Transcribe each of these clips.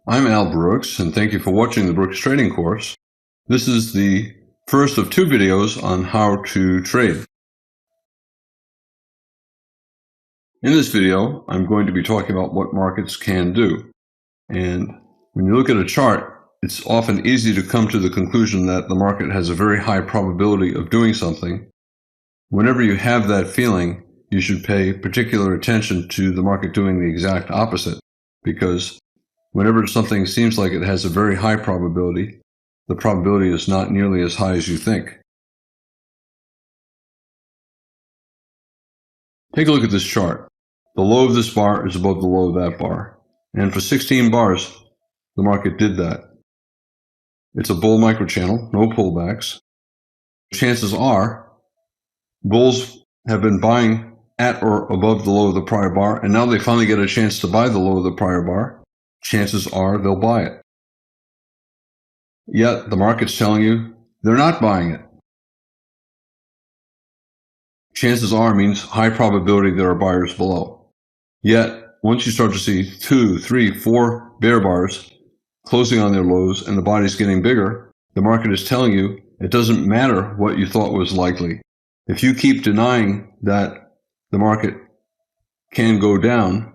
I'm Al Brooks, and thank you for watching the Brooks Trading Course. This is the first of two videos on how to trade. In this video, I'm going to be talking about what markets can do. And when you look at a chart, it's often easy to come to the conclusion that the market has a very high probability of doing something. Whenever you have that feeling, you should pay particular attention to the market doing the exact opposite, because whenever something seems like it has a very high probability, the probability is not nearly as high as you think. Take a look at this chart. The low of this bar is above the low of that bar. And for 16 bars, the market did that. It's a bull microchannel, no pullbacks. Chances are bulls have been buying at or above the low of the prior bar, and now they finally get a chance to buy the low of the prior bar. Chances are they'll buy it. Yet the market's telling you they're not buying it. Chances are means high probability there are buyers below. Yet once you start to see 2, 3, 4 bear bars closing on their lows and the body's getting bigger, the market is telling you it doesn't matter what you thought was likely. If you keep denying that the market can go down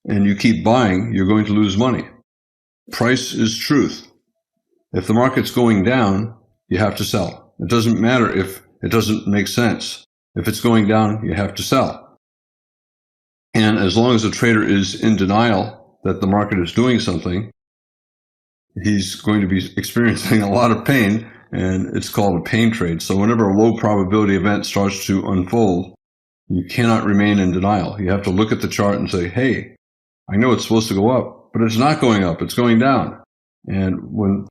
and you keep buying, you're going to lose money. Price is truth. If the market's going down, you have to sell. It doesn't matter if it doesn't make sense. If it's going down, you have to sell. And as long as the trader is in denial that the market is doing something, he's going to be experiencing a lot of pain, and it's called a pain trade. So whenever a low probability event starts to unfold, you cannot remain in denial. You have to look at the chart and say, hey, I know it's supposed to go up, but it's not going up, it's going down. And when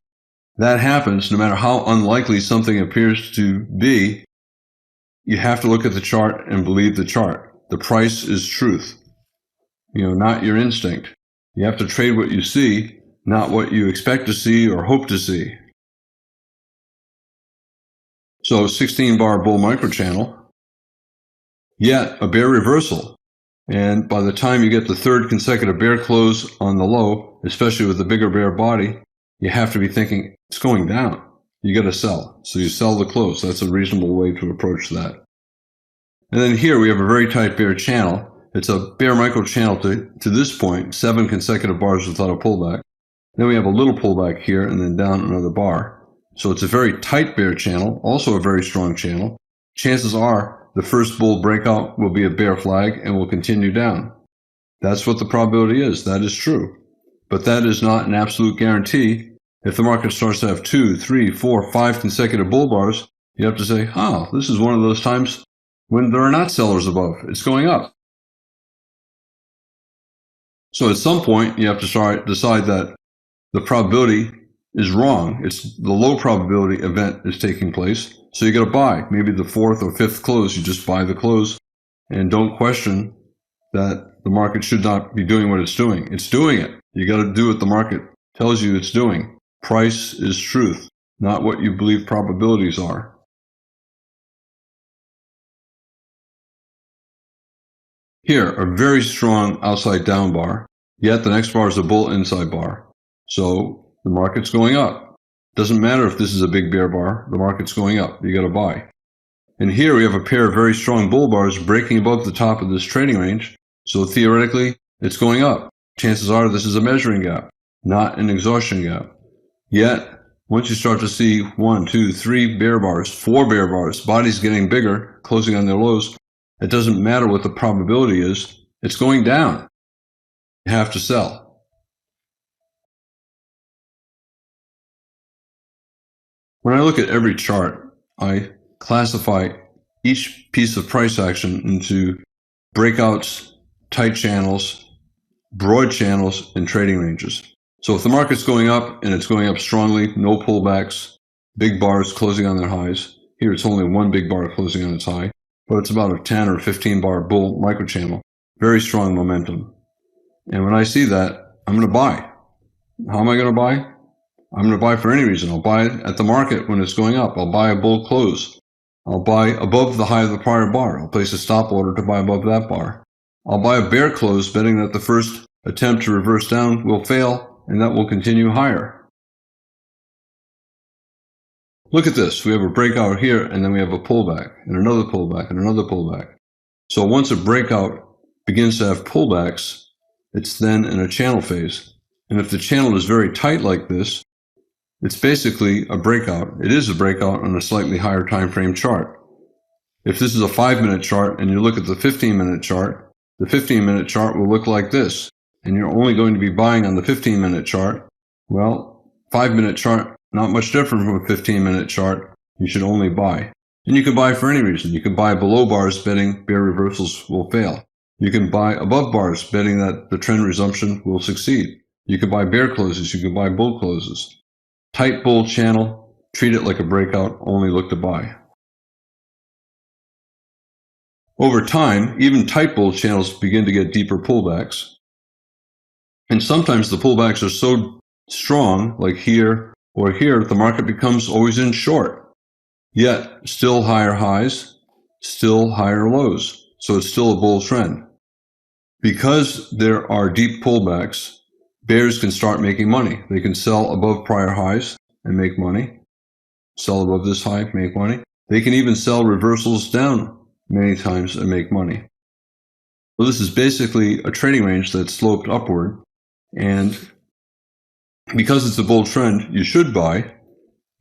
that happens, no matter how unlikely something appears to be, you have to look at the chart and believe the chart. The price is truth, not your instinct. You have to trade what you see, not what you expect to see or hope to see. So 16 bar bull microchannel, yet a bear reversal. And by the time you get the third consecutive bear close on the low, especially with the bigger bear body, you have to be thinking it's going down. You got to sell. So you sell the close. That's a reasonable way to approach that. And then here we have a very tight bear channel. It's a bear micro channel to this point, 7 consecutive bars without a pullback. Then we have a little pullback here and then down another bar. So it's a very tight bear channel, also a very strong channel. Chances are the first bull breakout will be a bear flag and will continue down. That's what the probability is. That is true. But that is not an absolute guarantee. If the market starts to have 2, 3, 4, 5 consecutive bull bars, you have to say, this is one of those times when there are not sellers above. It's going up. So at some point, you have to decide that the probability is wrong. It's the low probability event is taking place. So you got to buy. Maybe the 4th or 5th close, you just buy the close and don't question that the market should not be doing what it's doing. It's doing it. You got to do what the market tells you it's doing. Price is truth, not what you believe probabilities are. Here, a very strong outside down bar, yet the next bar is a bull inside bar. So the market's going up. Doesn't matter if this is a big bear bar, the market's going up. You got to buy. And here we have a pair of very strong bull bars breaking above the top of this trading range. So theoretically, it's going up. Chances are this is a measuring gap, not an exhaustion gap. Yet, once you start to see 1, 2, 3 bear bars, 4 bear bars, bodies getting bigger, closing on their lows, it doesn't matter what the probability is. It's going down. You have to sell. When I look at every chart, I classify each piece of price action into breakouts, tight channels, broad channels, and trading ranges. So if the market's going up and it's going up strongly, no pullbacks, big bars closing on their highs. Here it's only one big bar closing on its high, but it's about a 10 or 15 bar bull microchannel. Very strong momentum. And when I see that, I'm going to buy. How am I going to buy? I'm going to buy for any reason. I'll buy it at the market when it's going up. I'll buy a bull close. I'll buy above the high of the prior bar. I'll place a stop order to buy above that bar. I'll buy a bear close, betting that the first attempt to reverse down will fail and that will continue higher. Look at this. We have a breakout here, and then we have a pullback, and another pullback, and another pullback. So once a breakout begins to have pullbacks, it's then in a channel phase. And if the channel is very tight like this, it's basically a breakout. It is a breakout on a slightly higher time frame chart. If this is a 5-minute chart and you look at the 15-minute chart, the 15-minute chart will look like this. And you're only going to be buying on the 15-minute chart. Well, 5-minute chart, not much different from a 15-minute chart. You should only buy. And you can buy for any reason. You can buy below bars betting bear reversals will fail. You can buy above bars betting that the trend resumption will succeed. You can buy bear closes. You can buy bull closes. Tight bull channel, treat it like a breakout, only look to buy. Over time, even tight bull channels begin to get deeper pullbacks. And sometimes the pullbacks are so strong, like here or here, the market becomes always in short. Yet, still higher highs, still higher lows. So it's still a bull trend. Because there are deep pullbacks, bears can start making money. They can sell above prior highs and make money. Sell above this high, make money. They can even sell reversals down many times and make money. So this is basically a trading range that's sloped upward. And because it's a bull trend, you should buy.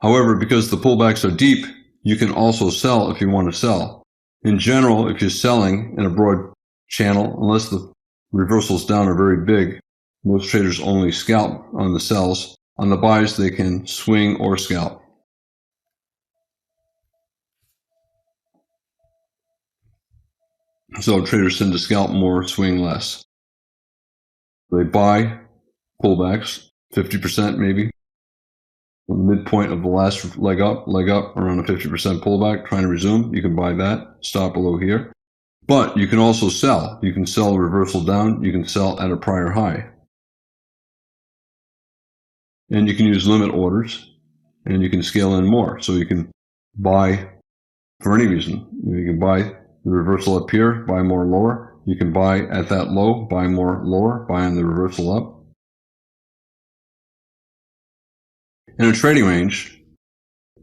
However, because the pullbacks are deep, you can also sell if you want to sell. In general, if you're selling in a broad channel, unless the reversals down are very big, most traders only scalp on the sells. On the buys, they can swing or scalp. So traders tend to scalp more, swing less. They buy pullbacks, 50% maybe. The midpoint of the last leg up, around a 50% pullback, trying to resume. You can buy that, stop below here. But you can also sell. You can sell a reversal down. You can sell at a prior high. And you can use limit orders, and you can scale in more. So you can buy for any reason. You can buy the reversal up here, buy more lower. You can buy at that low, buy more lower, buy on the reversal up. In a trading range,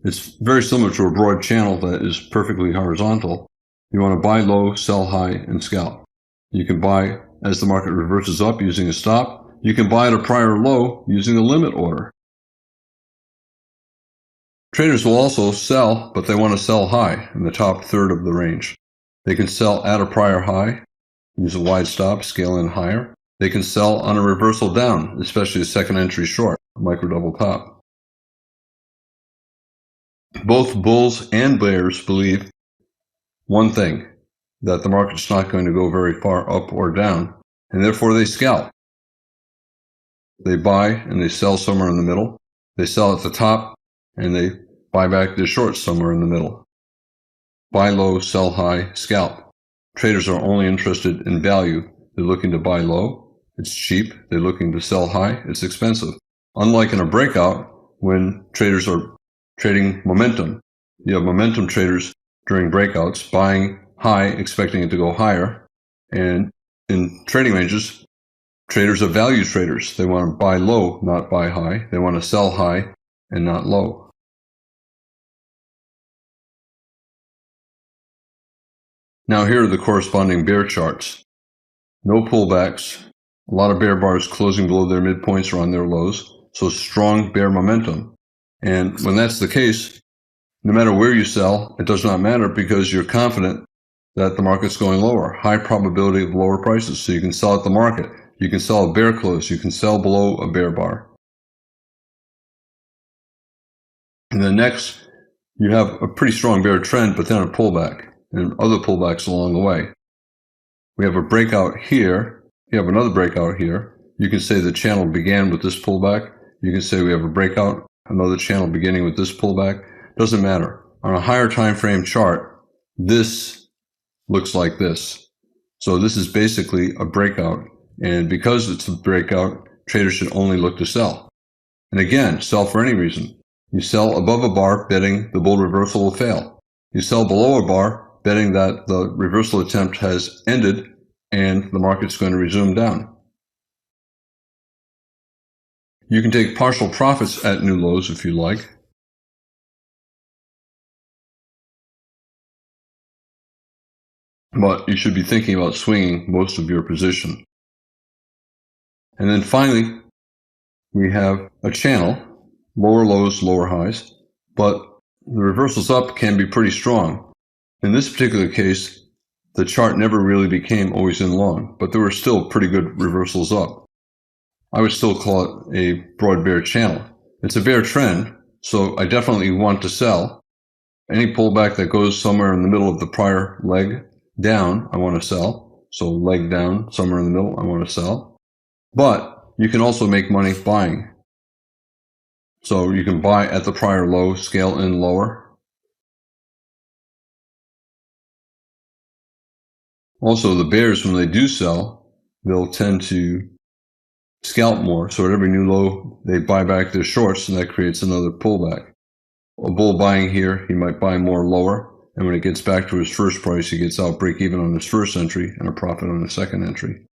it's very similar to a broad channel that is perfectly horizontal. You want to buy low, sell high, and scalp. You can buy as the market reverses up using a stop. You can buy at a prior low using a limit order. Traders will also sell, but they want to sell high in the top third of the range. They can sell at a prior high, use a wide stop, scale in higher. They can sell on a reversal down, especially a second entry short, micro double top. Both bulls and bears believe one thing, that the market's not going to go very far up or down, and therefore they scalp. They buy and they sell somewhere in the middle. They sell at the top and they buy back their shorts somewhere in the middle. Buy low, sell high, scalp. Traders are only interested in value. They're looking to buy low. It's cheap. They're looking to sell high. It's expensive. Unlike in a breakout, when traders are trading momentum, you have momentum traders during breakouts buying high, expecting it to go higher. And in trading ranges, traders are value traders. They want to buy low, not buy high. They want to sell high and not low. Now here are the corresponding bear charts. No pullbacks, a lot of bear bars closing below their midpoints or on their lows, so strong bear momentum. And when that's the case, no matter where you sell, it does not matter because you're confident that the market's going lower. High probability of lower prices, so you can sell at the market. You can sell a bear close. You can sell below a bear bar. And then next, you have a pretty strong bear trend, but then a pullback and other pullbacks along the way. We have a breakout here. You have another breakout here. You can say the channel began with this pullback. You can say we have a breakout, another channel beginning with this pullback. Doesn't matter. On a higher time frame chart, this looks like this. So this is basically a breakout. And because it's a breakout, traders should only look to sell. And again, sell for any reason. You sell above a bar, betting the bull reversal will fail. You sell below a bar, betting that the reversal attempt has ended and the market's going to resume down. You can take partial profits at new lows if you like. But you should be thinking about swinging most of your position. And then finally, we have a channel, lower lows, lower highs, but the reversals up can be pretty strong. In this particular case, the chart never really became always in long, but there were still pretty good reversals up. I would still call it a broad bear channel. It's a bear trend, so I definitely want to sell. Any pullback that goes somewhere in the middle of the prior leg down, I want to sell. So leg down, somewhere in the middle, I want to sell. But you can also make money buying. So you can buy at the prior low, scale in lower. Also, the bears, when they do sell, they'll tend to scalp more. So at every new low, they buy back their shorts, and that creates another pullback. A bull buying here, he might buy more lower, and when it gets back to his first price, he gets out break even on his first entry and a profit on his second entry.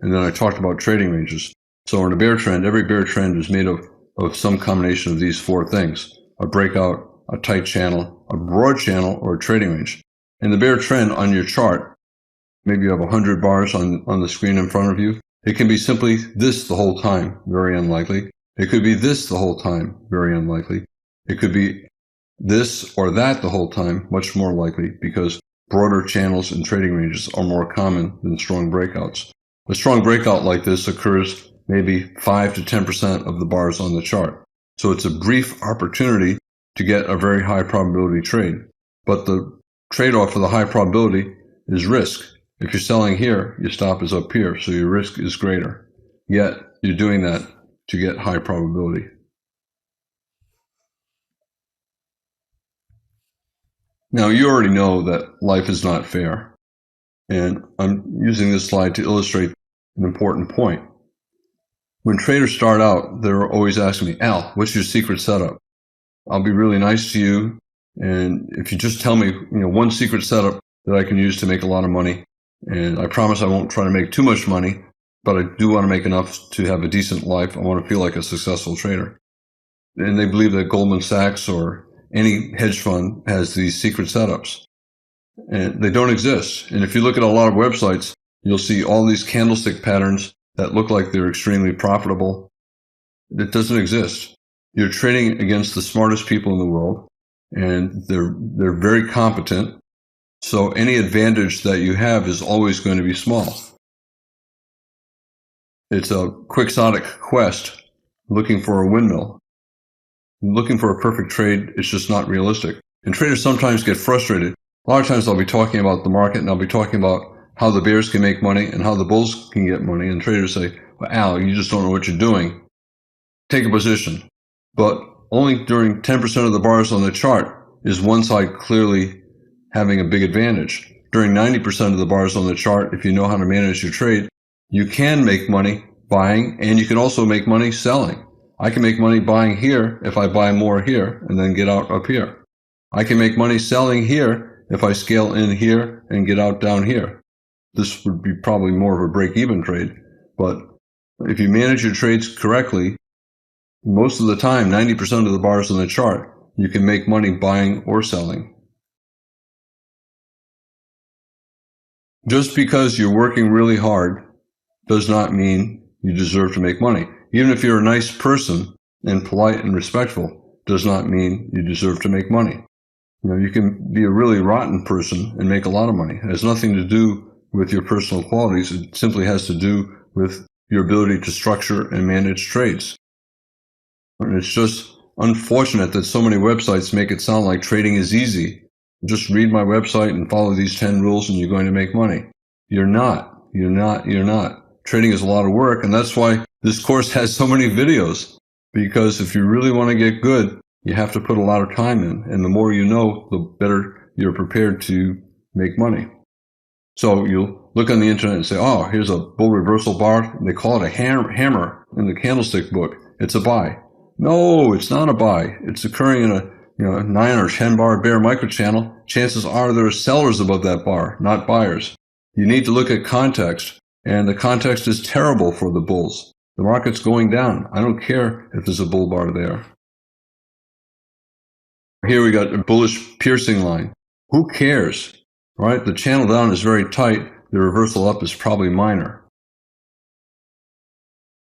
And then I talked about trading ranges. So in a bear trend, every bear trend is made of some combination of these four things: a breakout, a tight channel, a broad channel, or a trading range. In the bear trend on your chart, maybe you have 100 bars on the screen in front of you. It can be simply this the whole time, very unlikely. It could be this the whole time, very unlikely. It could be this or that the whole time, much more likely, because broader channels and trading ranges are more common than strong breakouts. A strong breakout like this occurs maybe 5 to 10% of the bars on the chart. So it's a brief opportunity to get a very high probability trade. But the trade-off for the high probability is risk. If you're selling here, your stop is up here, so your risk is greater. Yet, you're doing that to get high probability. Now, you already know that life is not fair. And I'm using this slide to illustrate an important point. When traders start out, they're always asking me, Al, what's your secret setup? I'll be really nice to you. And if you just tell me, one secret setup that I can use to make a lot of money, and I promise I won't try to make too much money, but I do want to make enough to have a decent life. I want to feel like a successful trader. And they believe that Goldman Sachs or any hedge fund has these secret setups. And they don't exist. And if you look at a lot of websites, you'll see all these candlestick patterns that look like they're extremely profitable. It doesn't exist. You're trading against the smartest people in the world, and they're very competent. So any advantage that you have is always going to be small. It's a quixotic quest looking for a windmill. Looking for a perfect trade is just not realistic. And traders sometimes get frustrated. A lot of times I'll be talking about the market, and I'll be talking about how the bears can make money and how the bulls can get money. And traders say, well, Al, you just don't know what you're doing. Take a position. But only during 10% of the bars on the chart is one side clearly having a big advantage. During 90% of the bars on the chart, if you know how to manage your trade, you can make money buying, and you can also make money selling. I can make money buying here if I buy more here and then get out up here. I can make money selling here if I scale in here and get out down here. This would be probably more of a break-even trade. But if you manage your trades correctly, most of the time, 90% of the bars on the chart, you can make money buying or selling. Just because you're working really hard does not mean you deserve to make money. Even if you're a nice person and polite and respectful, does not mean you deserve to make money. You can be a really rotten person and make a lot of money. It has nothing to do with your personal qualities. It simply has to do with your ability to structure and manage trades. And it's just unfortunate that so many websites make it sound like trading is easy. Just read my website and follow these 10 rules and you're going to make money. You're not. Trading is a lot of work, and that's why this course has so many videos. Because if you really want to get good, you have to put a lot of time in. And the more you know, the better you're prepared to make money. So you'll look on the internet and say, oh, here's a bull reversal bar. They call it a hammer in the candlestick book. It's a buy. No, it's not a buy. It's occurring in a 9 or 10 bar bear microchannel. Chances are there are sellers above that bar, not buyers. You need to look at context, and the context is terrible for the bulls. The market's going down. I don't care if there's a bull bar there. Here we got a bullish piercing line. Who cares, right? The channel down is very tight. The reversal up is probably minor.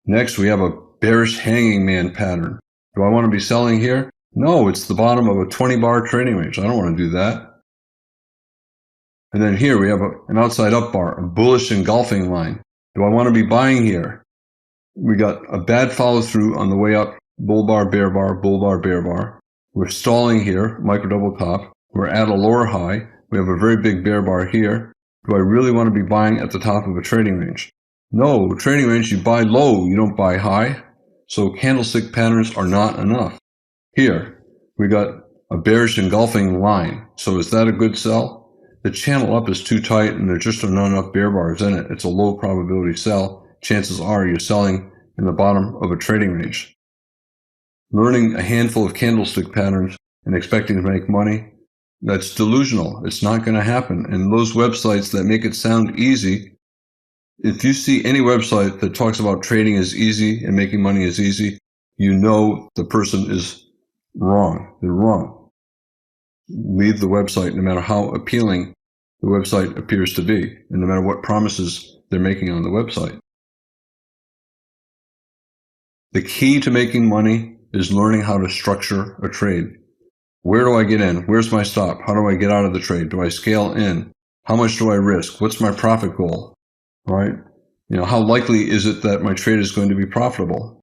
Next, we have a bearish hanging man pattern. Do I want to be selling here? No, it's the bottom of a 20-bar trading range. I don't want to do that. And then here we have an outside up bar, a bullish engulfing line. Do I want to be buying here? We got a bad follow through on the way up, bull bar, bear bar, bull bar, bear bar. We're stalling here, micro double top. We're at a lower high. We have a very big bear bar here. Do I really want to be buying at the top of a trading range? No, trading range, you buy low, you don't buy high. So candlestick patterns are not enough. Here, we got a bearish engulfing line. So is that a good sell? The channel up is too tight and there just are not enough bear bars in it. It's a low probability sell. Chances are you're selling in the bottom of a trading range. Learning a handful of candlestick patterns and expecting to make money, that's delusional. It's not going to happen. And those websites that make it sound easy, if you see any website that talks about trading is easy and making money is easy, you know the person is wrong. They're wrong. Leave the website no matter how appealing the website appears to be, and no matter what promises they're making on the website. The key to making money is learning how to structure a trade. Where do I get in? Where's my stop? How do I get out of the trade? Do I scale in? How much do I risk? What's my profit goal? Right? How likely is it that my trade is going to be profitable?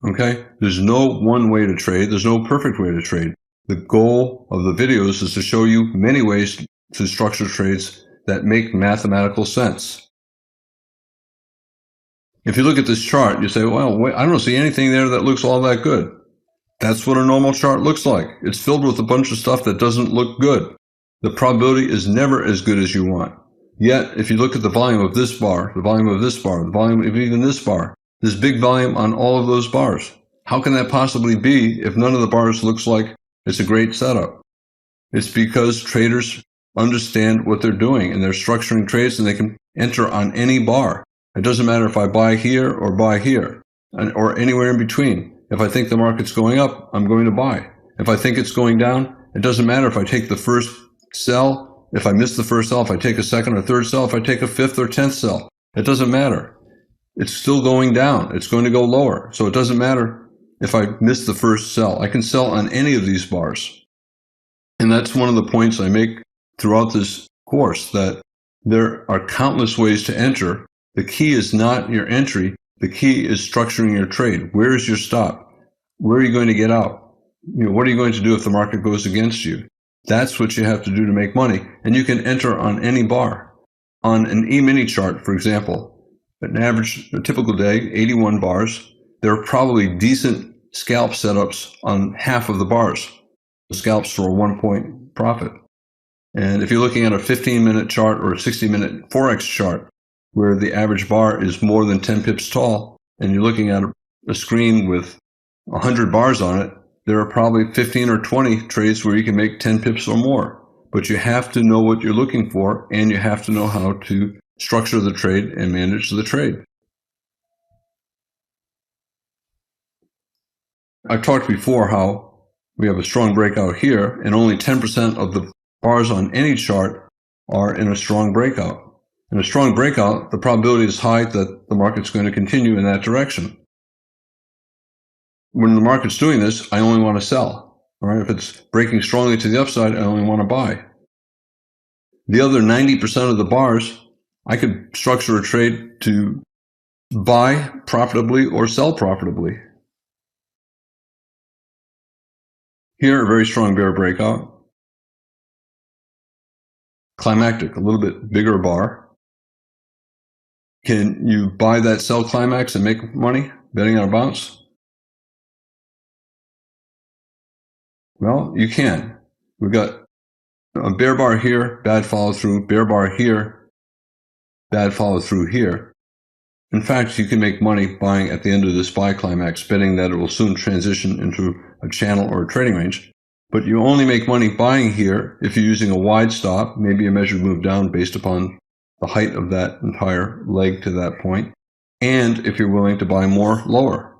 Okay? There's no one way to trade. There's no perfect way to trade. The goal of the videos is to show you many ways to structure trades that make mathematical sense. If you look at this chart, you say, well, wait, I don't see anything there that looks all that good. That's what a normal chart looks like. It's filled with a bunch of stuff that doesn't look good. The probability is never as good as you want. Yet, if you look at the volume of this bar, the volume of this bar, the volume of even this bar, there's big volume on all of those bars. How can that possibly be if none of the bars looks like it's a great setup? It's because traders understand what they're doing and they're structuring trades and they can enter on any bar. It doesn't matter if I buy here or buy here or anywhere in between. If I think the market's going up, I'm going to buy. If I think it's going down, it doesn't matter if I take the first sell, if I miss the first sell, if I take a second or third sell, if I take a fifth or 10th sell. It doesn't matter. It's still going down. It's going to go lower. So it doesn't matter if I miss the first sell. I can sell on any of these bars. And that's one of the points I make throughout this course, that there are countless ways to enter. The key is not your entry. The key is structuring your trade. Where is your stop? Where are you going to get out? What are you going to do if the market goes against you? That's what you have to do to make money. And you can enter on any bar. On an E-mini chart, for example, a typical day, 81 bars. There are probably decent scalp setups on half of the bars. Scalps for a 1-point profit. And if you're looking at a 15-minute chart or a 60-minute Forex chart, where the average bar is more than 10 pips tall, and you're looking at a screen with 100 bars on it, there are probably 15 or 20 trades where you can make 10 pips or more. But you have to know what you're looking for, and you have to know how to structure the trade and manage the trade. I talked before how we have a strong breakout here, and only 10% of the bars on any chart are in a strong breakout. In a strong breakout, the probability is high that the market's going to continue in that direction. When the market's doing this, I only want to sell. All right? If it's breaking strongly to the upside, I only want to buy. The other 90% of the bars, I could structure a trade to buy profitably or sell profitably. Here, a very strong bear breakout. Climactic, a little bit bigger bar. Can you buy that sell climax and make money betting on a bounce? Well, you can. We've got a bear bar here, bad follow through, bear bar here, bad follow through here. In fact, you can make money buying at the end of this buy climax, betting that it will soon transition into a channel or a trading range. But you only make money buying here if you're using a wide stop, maybe a measured move down based upon the height of that entire leg to that point, and if you're willing to buy more lower.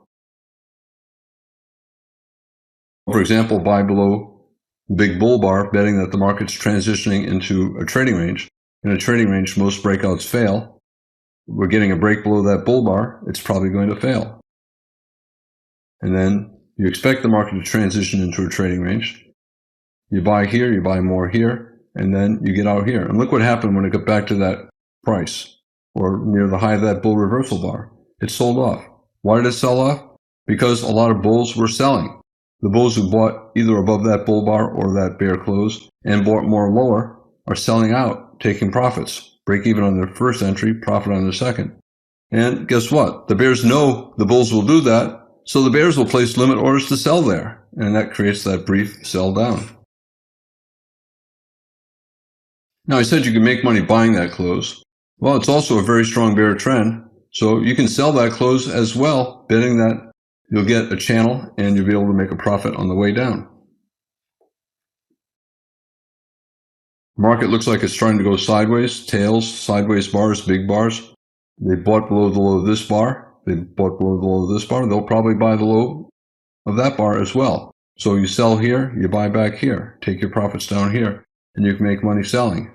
For example, buy below the big bull bar, betting that the market's transitioning into a trading range. In a trading range, most breakouts fail. We're getting a break below that bull bar, it's probably going to fail. And then you expect the market to transition into a trading range. You buy here, you buy more here, and then you get out here. And look what happened when it got back to that price, or near the high of that bull reversal bar. It sold off. Why did it sell off? Because a lot of bulls were selling. The bulls who bought either above that bull bar or that bear close and bought more lower are selling out, taking profits. Break even on their first entry, profit on their second. And guess what? The bears know the bulls will do that, so the bears will place limit orders to sell there. And that creates that brief sell down. Now, I said you can make money buying that close. Well, it's also a very strong bear trend, so you can sell that close as well, betting that you'll get a channel and you'll be able to make a profit on the way down. Market looks like it's trying to go sideways, tails, sideways bars, big bars. They bought below the low of this bar. They bought below the low of this bar. They'll probably buy the low of that bar as well. So you sell here, you buy back here, take your profits down here, and you can make money selling.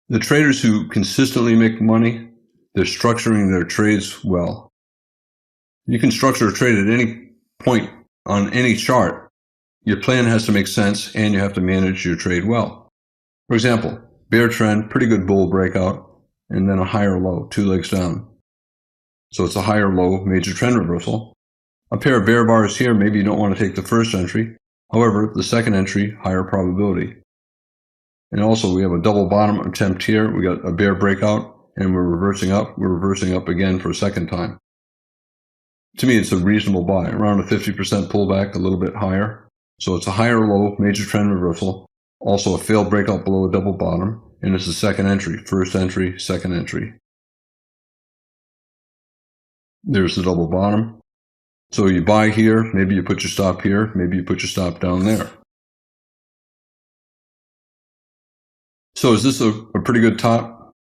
The traders who consistently make money, they're structuring their trades well. You can structure a trade at any point on any chart. Your plan has to make sense, and you have to manage your trade well. For example, bear trend, pretty good bull breakout, and then a higher low, 2 legs down. So it's a higher low, major trend reversal. A pair of bear bars here, maybe you don't want to take the first entry. However, the second entry, higher probability. And also we have a double bottom attempt here. We got a bear breakout, and we're reversing up. We're reversing up again for a second time. To me, it's a reasonable buy, around a 50% pullback, a little bit higher. So it's a higher low, major trend reversal, also a failed breakout below a double bottom, and it's the second entry, first entry, second entry. There's the double bottom. So you buy here, maybe you put your stop here, maybe you put your stop down there. So is this a pretty good top?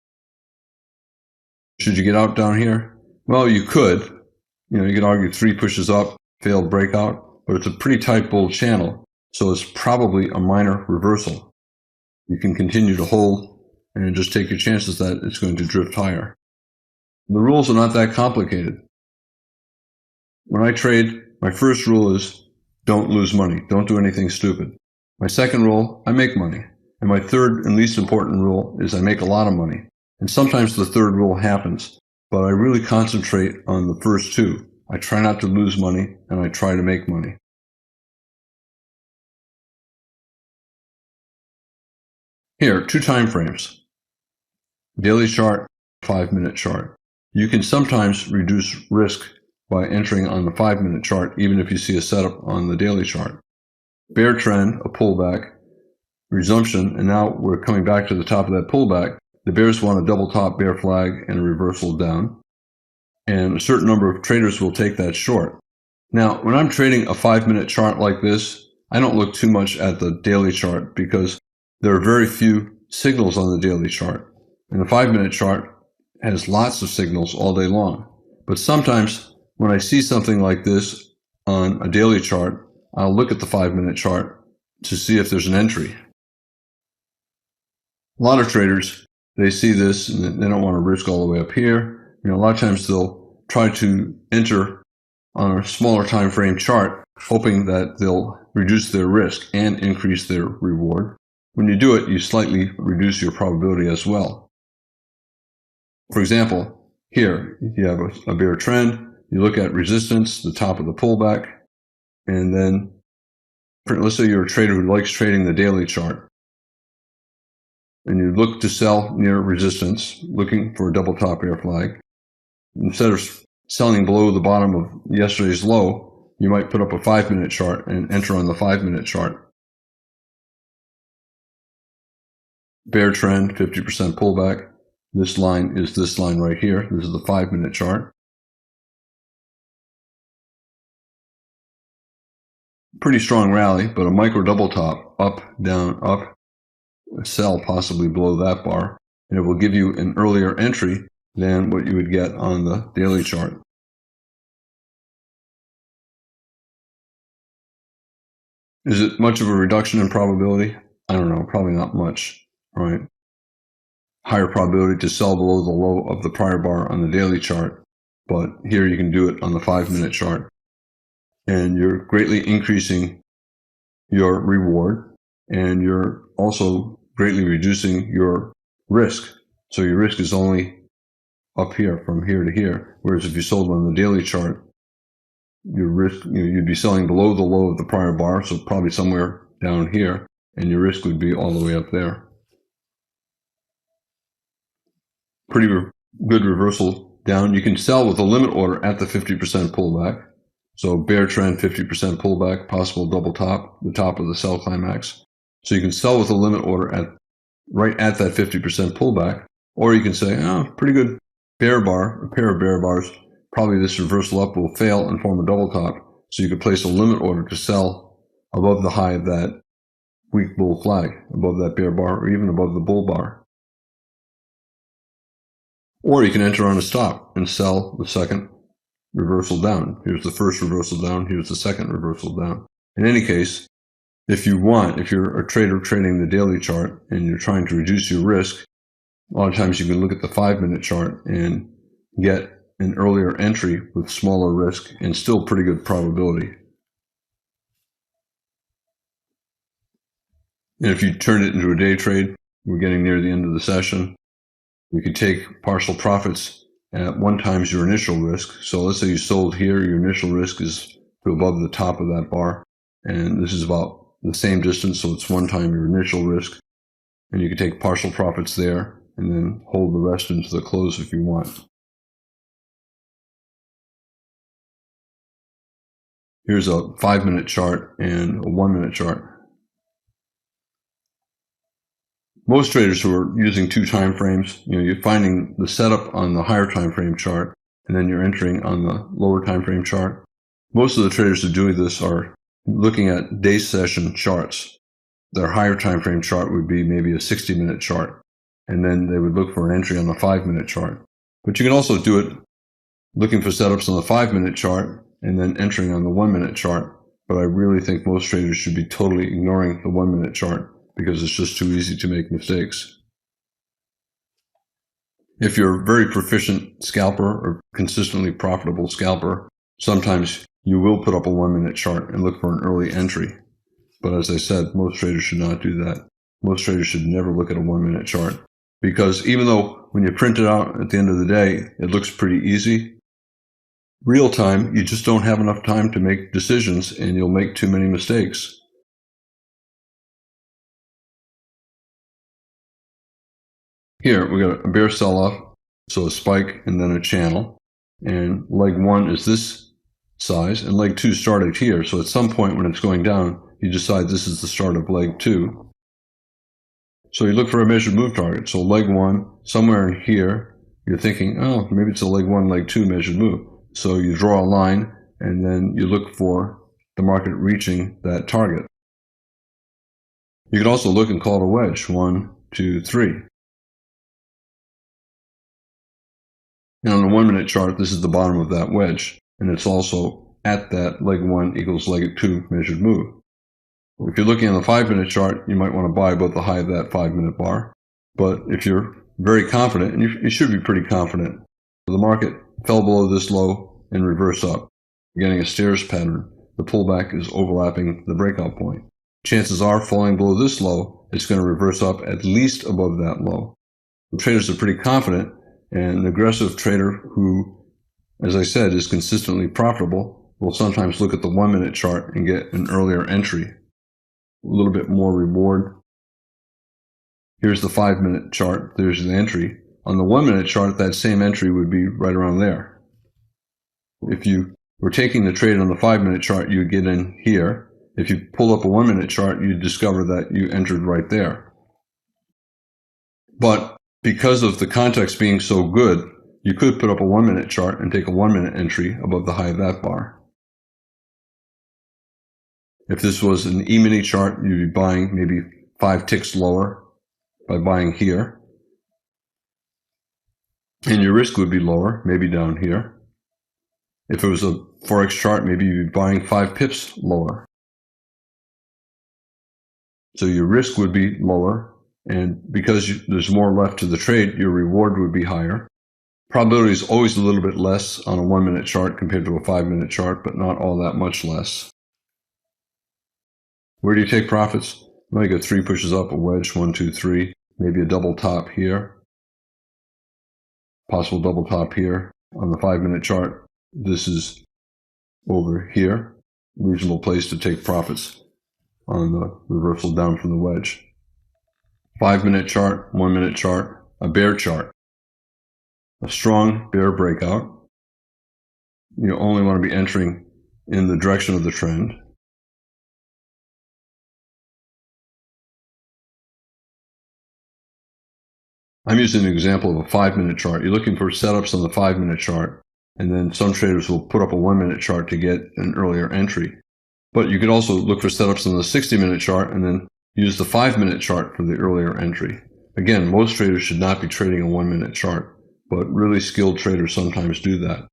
Should you get out down here? Well, you could. You could argue 3 pushes up, failed breakout. But it's a pretty tight bull channel, so it's probably a minor reversal. You can continue to hold and just take your chances that it's going to drift higher. The rules are not that complicated. When I trade, my first rule is don't lose money. Don't do anything stupid. My second rule, I make money. And my third and least important rule is I make a lot of money. And sometimes the third rule happens, but I really concentrate on the first 2. I try not to lose money, and I try to make money. Here, 2 time frames. Daily chart, 5-minute chart. You can sometimes reduce risk by entering on the 5-minute chart, even if you see a setup on the daily chart. Bear trend, a pullback, resumption, and now we're coming back to the top of that pullback. The bears want a double top bear flag and a reversal down. And a certain number of traders will take that short. Now, when I'm trading a 5-minute chart like this, I don't look too much at the daily chart because there are very few signals on the daily chart. And the 5-minute chart has lots of signals all day long. But sometimes when I see something like this on a daily chart, I'll look at the 5-minute chart to see if there's an entry. A lot of traders, they see this and they don't want to risk all the way up here. A lot of times they'll try to enter on a smaller time frame chart, hoping that they'll reduce their risk and increase their reward. When you do it, you slightly reduce your probability as well. For example, here you have a bear trend. You look at resistance, the top of the pullback, and then let's say you're a trader who likes trading the daily chart. And you look to sell near resistance, looking for a double top bear flag. Instead of selling below the bottom of yesterday's low, you might put up a 5-minute chart and enter on the 5-minute chart. Bear trend, 50% pullback. This line is this line right here. This is the 5-minute chart. Pretty strong rally, but a micro double top, up, down, up, sell possibly below that bar, and it will give you an earlier entry than what you would get on the daily chart. Is it much of a reduction in probability? I don't know, probably not much, right? Higher probability to sell below the low of the prior bar on the daily chart, but here you can do it on the 5-minute chart. And you're greatly increasing your reward, and you're also greatly reducing your risk. So your risk is only up here from here to here, whereas if you sold on the daily chart, your risk, you'd be selling below the low of the prior bar, so probably somewhere down here, and your risk would be all the way up there. Pretty good reversal down. You can sell with a limit order at the 50% pullback. So bear trend, 50% pullback, possible double top, the top of the sell climax. So you can sell with a limit order right at that 50% pullback, or you can say, oh, pretty good bear bar, a pair of bear bars. Probably this reversal up will fail and form a double top. So you could place a limit order to sell above the high of that weak bull flag, above that bear bar, or even above the bull bar. Or you can enter on a stop and sell the second reversal down. Here's the first reversal down. Here's the second reversal down. In any case, if you're a trader trading the daily chart and you're trying to reduce your risk, a lot of times you can look at the 5-minute chart and get an earlier entry with smaller risk and still pretty good probability. And if you turn it into a day trade, we're getting near the end of the session, you could take partial profits at 1 times your initial risk. So let's say you sold here, your initial risk is to above the top of that bar, and this is about the same distance, so it's 1 time your initial risk, and you can take partial profits there and then hold the rest into the close if you want. Here's a 5-minute chart and a 1-minute chart. Most traders who are using 2 time frames, you're finding the setup on the higher time frame chart, and then you're entering on the lower time frame chart. Most of the traders who are doing this are looking at day session charts. Their higher time frame chart would be maybe a 60-minute chart, and then they would look for an entry on the 5-minute chart. But you can also do it looking for setups on the 5-minute chart and then entering on the 1-minute chart. But I really think most traders should be totally ignoring the 1-minute chart, because it's just too easy to make mistakes. If you're a very proficient scalper or consistently profitable scalper, sometimes you will put up a 1-minute chart and look for an early entry. But as I said, most traders should not do that. Most traders should never look at a 1-minute chart, because even though when you print it out at the end of the day, it looks pretty easy, real time, you just don't have enough time to make decisions and you'll make too many mistakes. Here, we got a bear sell-off, so a spike and then a channel. And leg 1 is this size, and leg 2 started here. So at some point when it's going down, you decide this is the start of leg 2. So you look for a measured move target. So leg 1, somewhere in here, you're thinking, oh, maybe it's a leg 1, leg 2 measured move. So you draw a line, and then you look for the market reaching that target. You can also look and call it a wedge, 1, 2, 3. And on the 1-minute chart, this is the bottom of that wedge, and it's also at that leg 1 equals leg 2 measured move. If you're looking on the 5-minute chart, you might want to buy above the high of that 5-minute bar. But if you're very confident, and you should be pretty confident, the market fell below this low and reversed up. You're getting a stairs pattern. The pullback is overlapping the breakout point. Chances are, falling below this low, it's going to reverse up at least above that low. The traders are pretty confident, and an aggressive trader who, as I said, is consistently profitable will sometimes look at the 1-minute chart and get an earlier entry, a little bit more reward. Here's the 5-minute chart. There's the entry. On the 1-minute chart, that same entry would be right around there. If you were taking the trade on the 5-minute chart, you would get in here. If you pull up a 1-minute chart, you'd discover that you entered right there. But because of the context being so good, you could put up a 1-minute chart and take a 1-minute entry above the high of that bar. If this was an E-mini chart, you'd be buying maybe 5 ticks lower by buying here. And your risk would be lower, maybe down here. If it was a Forex chart, maybe you'd be buying 5 pips lower. So your risk would be lower, and because there's more left to the trade, your reward would be higher. Probability is always a little bit less on a 1-minute chart compared to a 5-minute chart, but not all that much less. Where do you take profits? Well, you get 3 pushes up, a wedge, 1, 2, 3, maybe a double top here, possible double top here on the 5-minute chart. This is over here, reasonable place to take profits on the reversal down from the wedge. 5-minute chart, 1-minute chart, a bear chart. A strong bear breakout. You only want to be entering in the direction of the trend. I'm using an example of a 5-minute chart. You're looking for setups on the 5-minute chart, and then some traders will put up a 1-minute chart to get an earlier entry. But you could also look for setups on the 60-minute chart and then use the 5-minute chart for the earlier entry. Again, most traders should not be trading a 1-minute chart, but really skilled traders sometimes do that.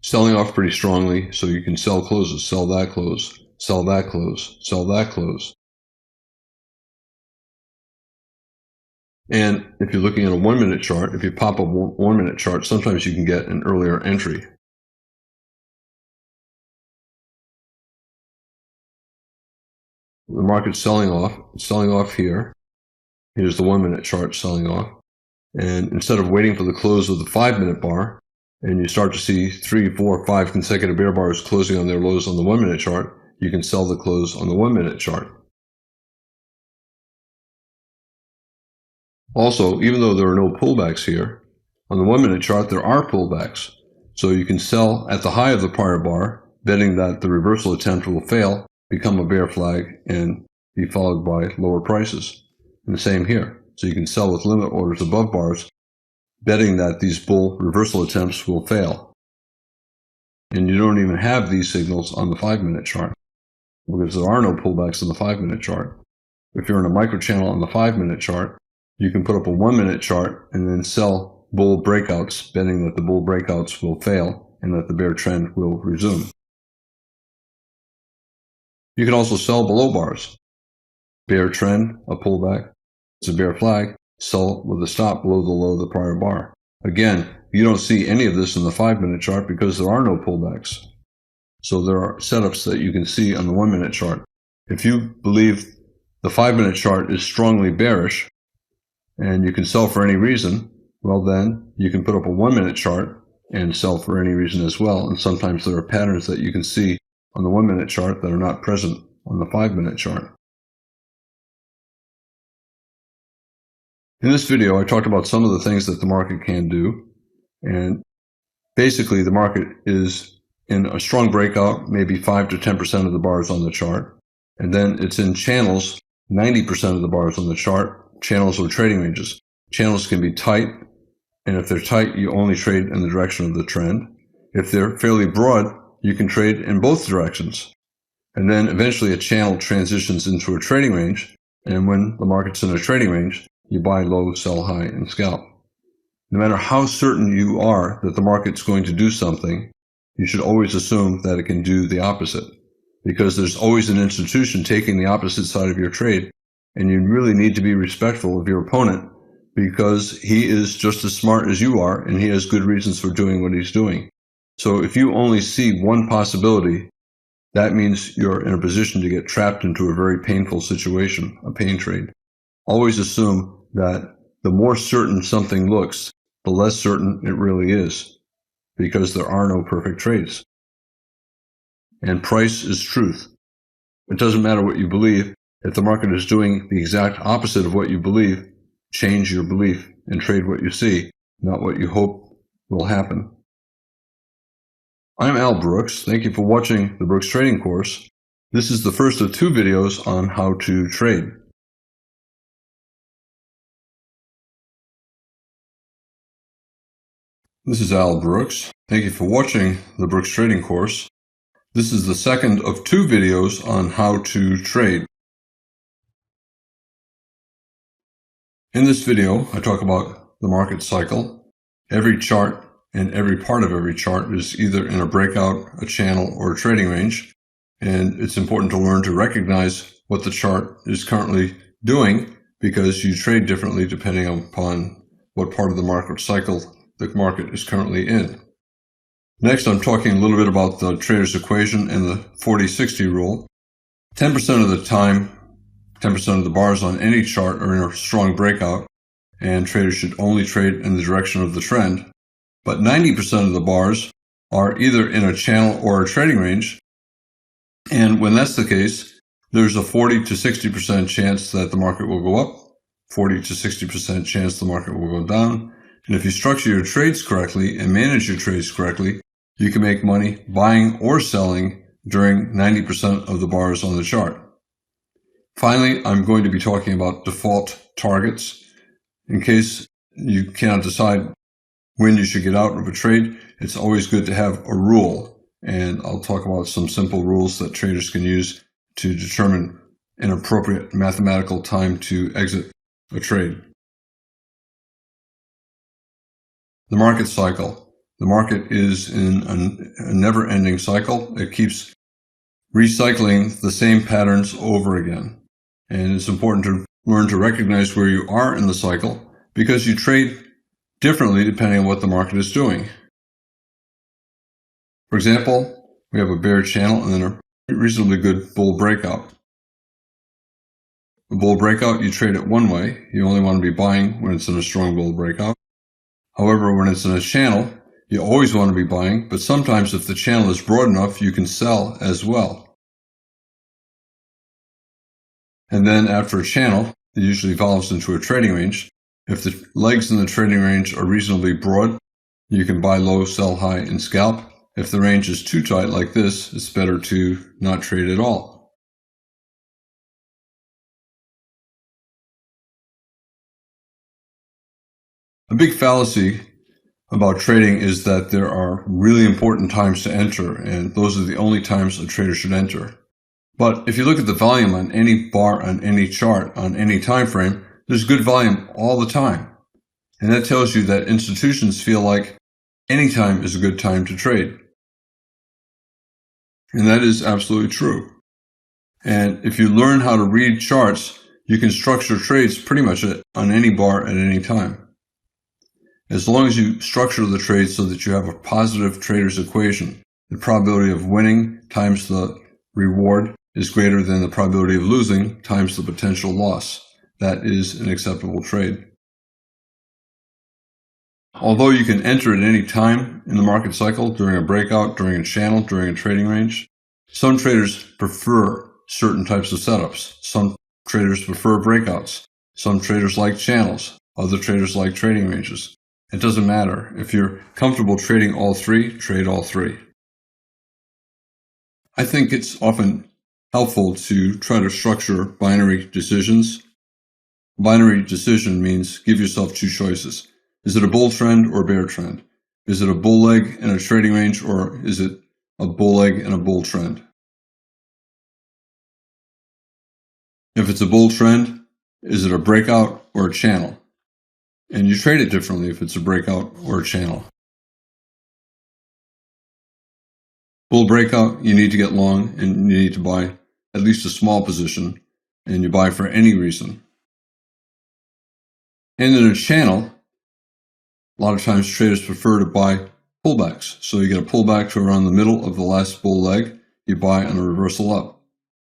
Selling off pretty strongly, so you can sell closes, sell that close, sell that close, sell that close. And if you're looking at a 1-minute chart, if you pop up a 1-minute chart, sometimes you can get an earlier entry. The market's selling off here. Here's the 1-minute chart selling off. And instead of waiting for the close of the 5-minute bar, and you start to see 3, 4, 5 consecutive bear bars closing on their lows on the 1-minute chart, you can sell the close on the 1-minute chart. Also, even though there are no pullbacks here, on the 1-minute chart there are pullbacks. So you can sell at the high of the prior bar, betting that the reversal attempt will fail, become a bear flag, and be followed by lower prices. And the same here. So you can sell with limit orders above bars, betting that these bull reversal attempts will fail. And you don't even have these signals on the 5-minute chart because there are no pullbacks on the 5-minute chart. If you're in a micro channel on the 5-minute chart, you can put up a 1-minute chart and then sell bull breakouts, betting that the bull breakouts will fail and that the bear trend will resume. You can also sell below bars. Bear trend, a pullback, it's a bear flag, sell with a stop below the low of the prior bar. Again, you don't see any of this in the 5-minute chart because there are no pullbacks. So there are setups that you can see on the 1-minute chart. If you believe the 5-minute chart is strongly bearish and you can sell for any reason, well then you can put up a 1-minute chart and sell for any reason as well. And sometimes there are patterns that you can see on the 1-minute chart that are not present on the 5-minute chart. In this video, I talked about some of the things that the market can do. And basically, the market is in a strong breakout, maybe 5 to 10% of the bars on the chart. And then it's in channels, 90% of the bars on the chart, channels or trading ranges. Channels can be tight, and if they're tight, you only trade in the direction of the trend. If they're fairly broad, you can trade in both directions. And then eventually a channel transitions into a trading range, and when the market's in a trading range, you buy low, sell high, and scalp. No matter how certain you are that the market's going to do something, you should always assume that it can do the opposite, because there's always an institution taking the opposite side of your trade, and you really need to be respectful of your opponent because he is just as smart as you are, and he has good reasons for doing what he's doing. So if you only see one possibility, that means you're in a position to get trapped into a very painful situation, a pain trade. Always assume that the more certain something looks, the less certain it really is, because there are no perfect trades. And price is truth. It doesn't matter what you believe. If the market is doing the exact opposite of what you believe, change your belief and trade what you see, not what you hope will happen. I'm Al Brooks. Thank you for watching the Brooks Trading Course. This is the first of 2 videos on how to trade. This is Al Brooks. Thank you for watching the Brooks Trading Course. This is the second of 2 videos on how to trade. In this video, I talk about the market cycle. Every chart and every part of every chart is either in a breakout, a channel, or a trading range. And it's important to learn to recognize what the chart is currently doing, because you trade differently depending upon what part of the market cycle the market is currently in. Next, I'm talking a little bit about the trader's equation and the 40-60 rule. 10% of the time, 10% of the bars on any chart are in a strong breakout, and traders should only trade in the direction of the trend. But 90% of the bars are either in a channel or a trading range. And when that's the case, there's a 40 to 60% chance that the market will go up, 40 to 60% chance the market will go down. And if you structure your trades correctly and manage your trades correctly, you can make money buying or selling during 90% of the bars on the chart. Finally, I'm going to be talking about default targets. In case you cannot decide when you should get out of a trade, it's always good to have a rule. And I'll talk about some simple rules that traders can use to determine an appropriate mathematical time to exit a trade. The market cycle. The market is in a never-ending cycle. It keeps recycling the same patterns over again. And it's important to learn to recognize where you are in the cycle, because you trade differently depending on what the market is doing. For example, we have a bear channel and then a reasonably good bull breakout. A bull breakout, you trade it one way. You only want to be buying when it's in a strong bull breakout. However, when it's in a channel, you always want to be buying, but sometimes if the channel is broad enough, you can sell as well. And then after a channel, it usually evolves into a trading range. If the legs in the trading range are reasonably broad, you can buy low, sell high, and scalp. If the range is too tight like this, it's better to not trade at all. A big fallacy about trading is that there are really important times to enter, and those are the only times a trader should enter. But if you look at the volume on any bar, on any chart, on any time frame, there's good volume all the time. And that tells you that institutions feel like any time is a good time to trade. And that is absolutely true. And if you learn how to read charts, you can structure trades pretty much on any bar at any time. As long as you structure the trade so that you have a positive trader's equation, the probability of winning times the reward is greater than the probability of losing times the potential loss. That is an acceptable trade. Although you can enter at any time in the market cycle, during a breakout, during a channel, during a trading range, some traders prefer certain types of setups. Some traders prefer breakouts. Some traders like channels. Other traders like trading ranges. It doesn't matter. If you're comfortable trading all three, trade all three. I think it's often helpful to try to structure binary decisions. Binary decision means give yourself two choices. Is it a bull trend or a bear trend? Is it a bull leg in a trading range, or is it a bull leg and a bull trend? If it's a bull trend, is it a breakout or a channel? And you trade it differently if it's a breakout or a channel. Bull breakout, you need to get long and you need to buy at least a small position, and you buy for any reason. And in a channel, a lot of times traders prefer to buy pullbacks. So you get a pullback to around the middle of the last bull leg, you buy on a reversal up.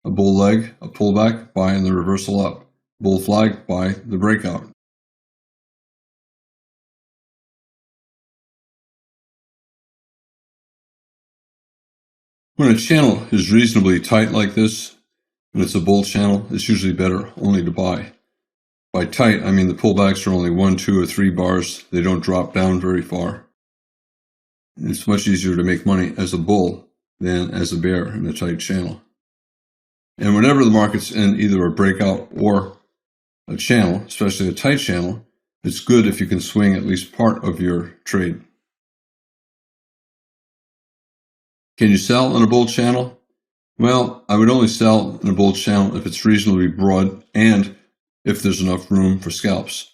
A bull leg, a pullback, buy on the reversal up. Bull flag, buy the breakout. When a channel is reasonably tight like this, when it's a bull channel, it's usually better only to buy. By tight, I mean the pullbacks are only 1, 2, or 3 bars. They don't drop down very far. It's much easier to make money as a bull than as a bear in a tight channel. And whenever the market's in either a breakout or a channel, especially a tight channel, it's good if you can swing at least part of your trade. Can you sell in a bull channel? Well, I would only sell in a bull channel if it's reasonably broad and if there's enough room for scalps.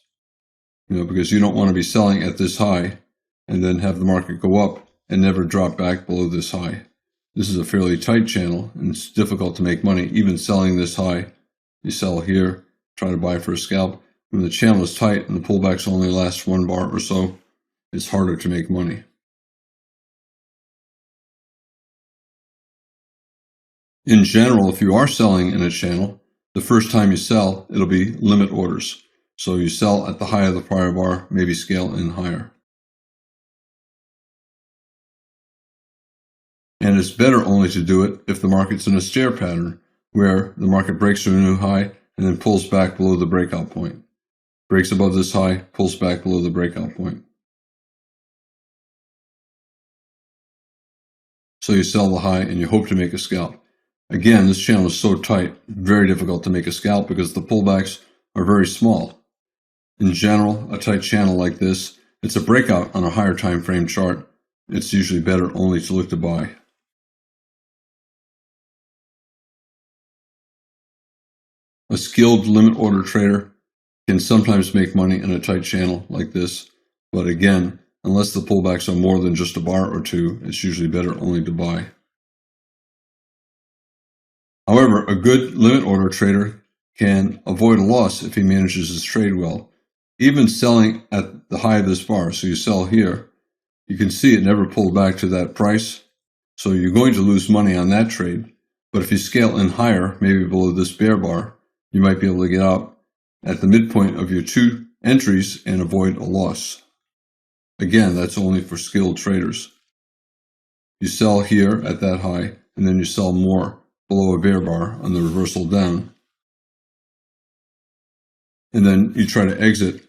Because you don't want to be selling at this high and then have the market go up and never drop back below this high. This is a fairly tight channel and it's difficult to make money. Even selling this high, you sell here, try to buy for a scalp. When the channel is tight and the pullbacks only last 1 bar or so, it's harder to make money. In general, if you are selling in a channel, the first time you sell, it'll be limit orders. So you sell at the high of the prior bar, maybe scale in higher. And it's better only to do it if the market's in a stair pattern, where the market breaks to a new high and then pulls back below the breakout point. Breaks above this high, pulls back below the breakout point. So you sell the high and you hope to make a scalp. Again, this channel is so tight, very difficult to make a scalp because the pullbacks are very small. In general, a tight channel like this, it's a breakout on a higher time frame chart. It's usually better only to look to buy. A skilled limit order trader can sometimes make money in a tight channel like this, but again, unless the pullbacks are more than just a bar or two, it's usually better only to buy. However, a good limit order trader can avoid a loss if he manages his trade well. Even selling at the high of this bar, so you sell here, you can see it never pulled back to that price, so you're going to lose money on that trade. But if you scale in higher, maybe below this bear bar, you might be able to get out at the midpoint of your 2 entries and avoid a loss. Again, that's only for skilled traders. You sell here at that high, and then you sell more below a bear bar on the reversal down. And then you try to exit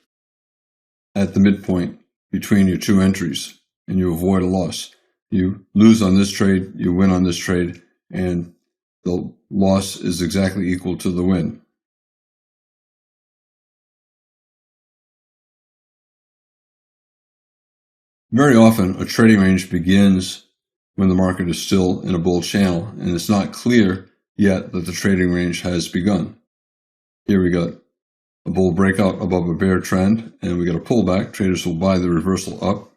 at the midpoint between your 2 entries, and you avoid a loss. You lose on this trade, you win on this trade, and the loss is exactly equal to the win. Very often, a trading range begins when the market is still in a bull channel, and it's not clear yet that the trading range has begun. Here we got a bull breakout above a bear trend, and we got a pullback. Traders will buy the reversal up.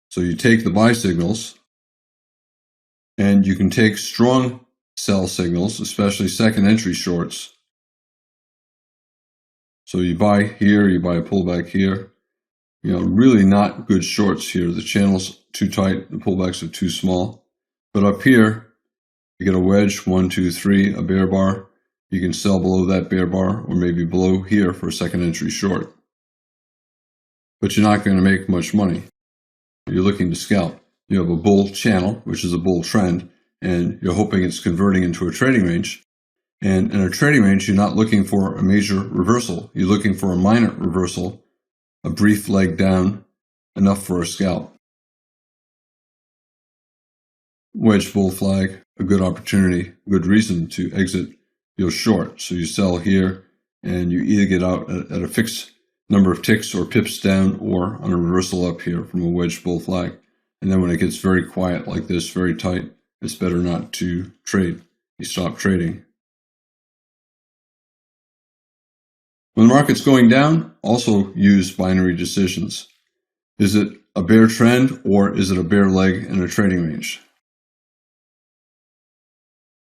So you take the buy signals, and you can take strong sell signals, especially second entry shorts. So you buy here, you buy a pullback here. Really not good shorts here. The channel's too tight, the pullbacks are too small. But up here, you get a wedge, 1, 2, 3, a bear bar. You can sell below that bear bar or maybe below here for a second entry short. But you're not going to make much money. You're looking to scalp. You have a bull channel, which is a bull trend, and you're hoping it's converting into a trading range. And in a trading range, you're not looking for a major reversal. You're looking for a minor reversal, a brief leg down, enough for a scalp. Wedge bull flag, a good opportunity, good reason to exit your short. So you sell here, and you either get out at a fixed number of ticks or pips down, or on a reversal up here from a wedge bull flag. And then when it gets very quiet like this, very tight, it's better not to trade. You stop trading. When the market's going down, also use binary decisions. Is it a bear trend or is it a bear leg in a trading range?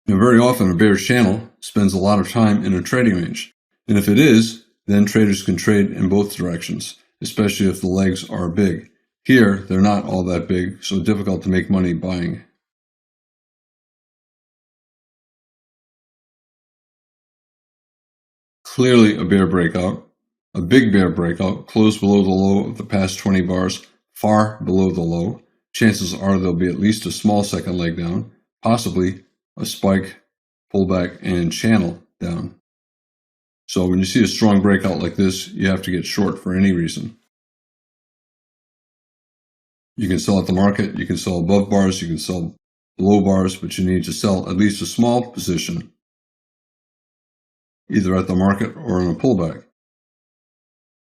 Very often a bear channel spends a lot of time in a trading range. And if it is, then traders can trade in both directions, especially if the legs are big. Here, they're not all that big, so difficult to make money buying. Clearly a bear breakout, a big bear breakout, closed below the low of the past 20 bars, far below the low. Chances are there'll be at least a small second leg down, possibly a spike, pullback, and channel down. So when you see a strong breakout like this, you have to get short for any reason. You can sell at the market, you can sell above bars, you can sell below bars, but you need to sell at least a small position, either at the market or in a pullback.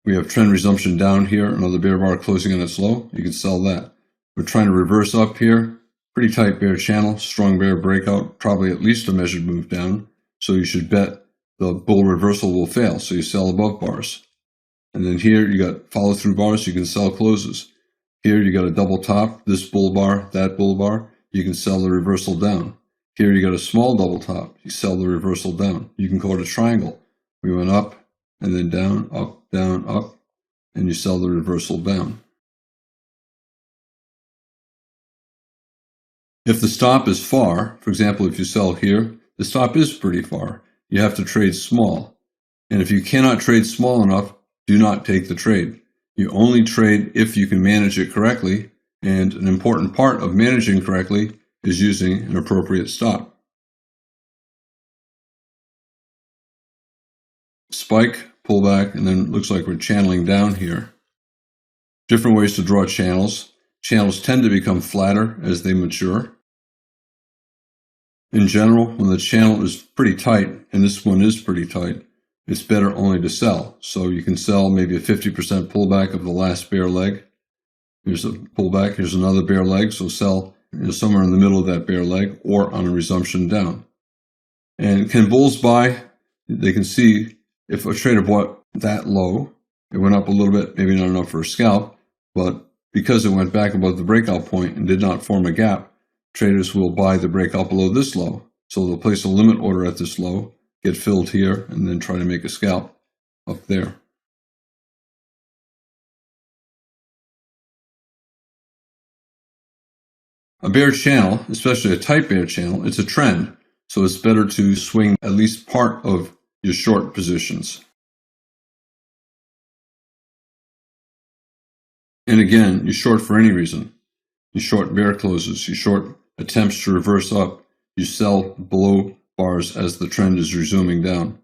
We have trend resumption down here, another bear bar closing on its low. You can sell that. We're trying to reverse up here, Pretty tight bear channel, strong bear breakout, probably at least a measured move down. So you should bet the bull reversal will fail. So you sell above bars. And then here you got follow through bars, you can sell closes. Here you got a double top, this bull bar, that bull bar, you can sell the reversal down. Here you got a small double top, you sell the reversal down. You can call it a triangle. We went up and then down, up, and you sell the reversal down. If the stop is far, for example, if you sell here, the stop is pretty far. You have to trade small. And if you cannot trade small enough, do not take the trade. You only trade if you can manage it correctly, and an important part of managing correctly is using an appropriate stop. Spike, pull back, and then it looks like we're channeling down here. Different ways to draw channels. Channels tend to become flatter as they mature. In general, when the channel is pretty tight, and this one is pretty tight, it's better only to sell. So you can sell maybe a 50% pullback of the last bear leg. Here's a pullback, here's another bear leg, so sell somewhere in the middle of that bear leg or on a resumption down. And can bulls buy? They can see if a trader bought that low, it went up a little bit, maybe not enough for a scalp, but because it went back above the breakout point and did not form a gap, traders will buy the breakout below this low. So they'll place a limit order at this low, get filled here, and then try to make a scalp up there. A bear channel, especially a tight bear channel, it's a trend. So it's better to swing at least part of your short positions. And again, you short for any reason. You short bear closes, you short attempts to reverse up, you sell below bars as the trend is resuming down.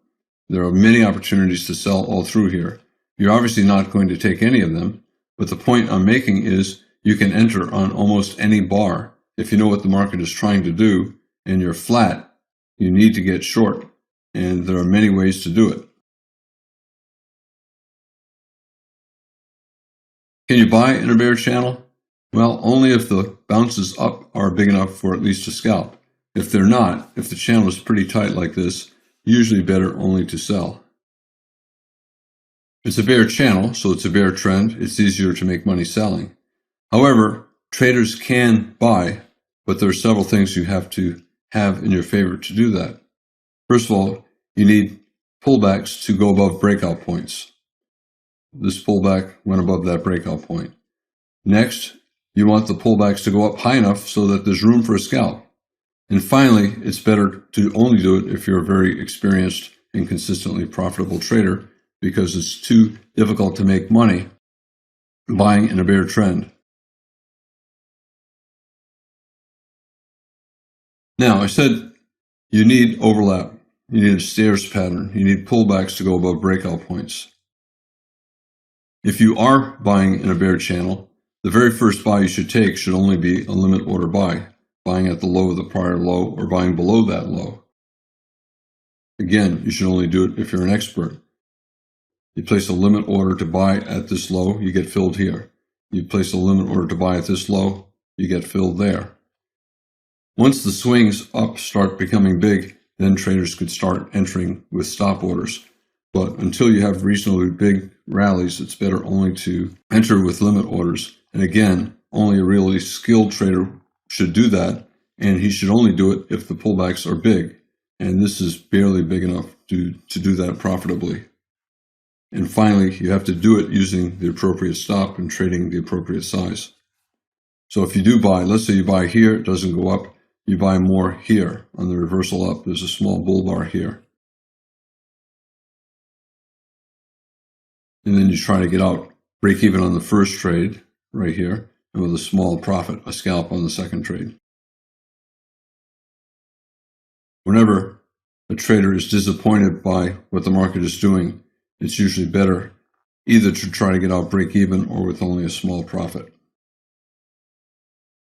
There are many opportunities to sell all through here. You're obviously not going to take any of them, but the point I'm making is you can enter on almost any bar. If you know what the market is trying to do and you're flat, you need to get short, and there are many ways to do it. Can you buy in a bear channel? Well, only if the bounces up are big enough for at least a scalp. If they're not, if the channel is pretty tight like this, usually better only to sell. It's a bear channel, so it's a bear trend. It's easier to make money selling. However, traders can buy, but there are several things you have to have in your favor to do that. First of all, you need pullbacks to go above breakout points. This pullback went above that breakout point. Next, you want the pullbacks to go up high enough so that there's room for a scalp. And finally, it's better to only do it if you're a very experienced and consistently profitable trader, because it's too difficult to make money buying in a bear trend. Now, I said you need overlap. You need a stairs pattern. You need pullbacks to go above breakout points. If you are buying in a bear channel, the very first buy you should take should only be a limit order buy, buying at the low of the prior low or buying below that low. Again, you should only do it if you're an expert. You place a limit order to buy at this low, you get filled here. You place a limit order to buy at this low, you get filled there. Once the swings up start becoming big, then traders could start entering with stop orders. But until you have reasonably big rallies, it's better only to enter with limit orders. And again, only a really skilled trader should do that, and he should only do it if the pullbacks are big. And this is barely big enough to do that profitably. And finally, you have to do it using the appropriate stop and trading the appropriate size. So if you do buy, let's say you buy here, it doesn't go up, you buy more here on the reversal up. There's a small bull bar here. And then you try to get out, break even on the first trade right here, and with a small profit, a scalp on the second trade. Whenever a trader is disappointed by what the market is doing, it's usually better either to try to get out break even or with only a small profit.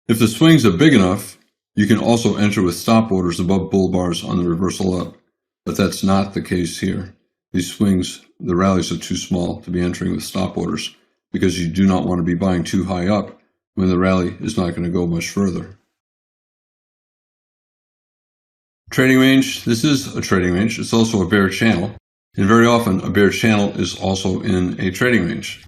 If the swings are big enough, you can also enter with stop orders above bull bars on the reversal up, but that's not the case here. These swings, the rallies are too small to be entering with stop orders because you do not want to be buying too high up when the rally is not going to go much further. Trading range, this is a trading range. It's also a bear channel. And very often a bear channel is also in a trading range.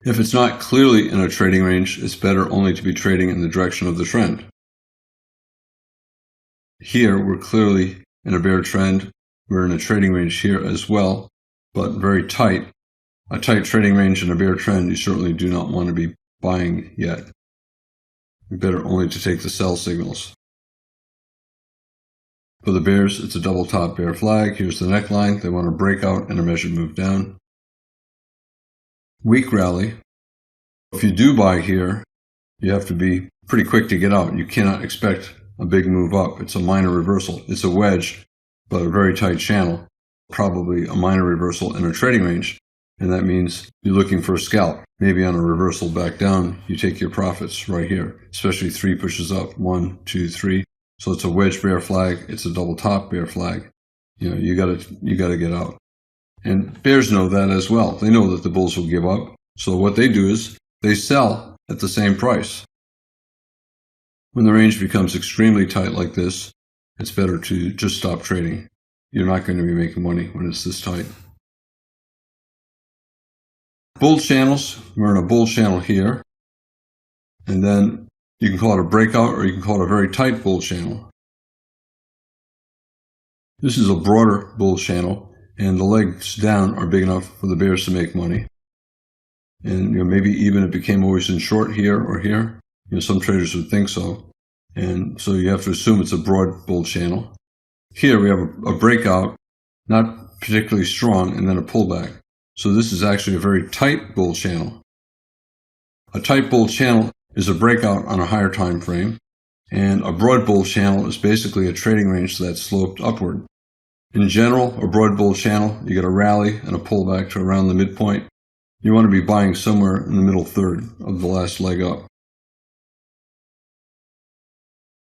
If it's not clearly in a trading range, it's better only to be trading in the direction of the trend. Here, we're clearly in a bear trend. We're in a trading range here as well, but very tight. A tight trading range and a bear trend, you certainly do not want to be buying yet. Better only to take the sell signals. For the bears, it's a double top bear flag. Here's the neckline. They want to break out and a measured move down. Weak rally. If you do buy here, you have to be pretty quick to get out. You cannot expect a big move up. It's a minor reversal. It's a wedge, but a very tight channel. Probably a minor reversal in a trading range. And that means you're looking for a scalp. Maybe on a reversal back down, you take your profits right here, especially 3 pushes up, 1, 2, 3. So it's a wedge bear flag. It's a double top bear flag. You gotta get out. And bears know that as well. They know that the bulls will give up. So what they do is they sell at the same price. When the range becomes extremely tight like this, it's better to just stop trading. You're not going to be making money when it's this tight. Bull channels, we're in a bull channel here. And then you can call it a breakout or you can call it a very tight bull channel. This is a broader bull channel and the legs down are big enough for the bears to make money. And maybe even it became always in short here or here. Some traders would think so. And so you have to assume it's a broad bull channel. Here we have a breakout, not particularly strong, and then a pullback. So this is actually a very tight bull channel. A tight bull channel is a breakout on a higher time frame, and a broad bull channel is basically a trading range that's sloped upward. In general, a broad bull channel, you get a rally and a pullback to around the midpoint. You want to be buying somewhere in the middle third of the last leg up.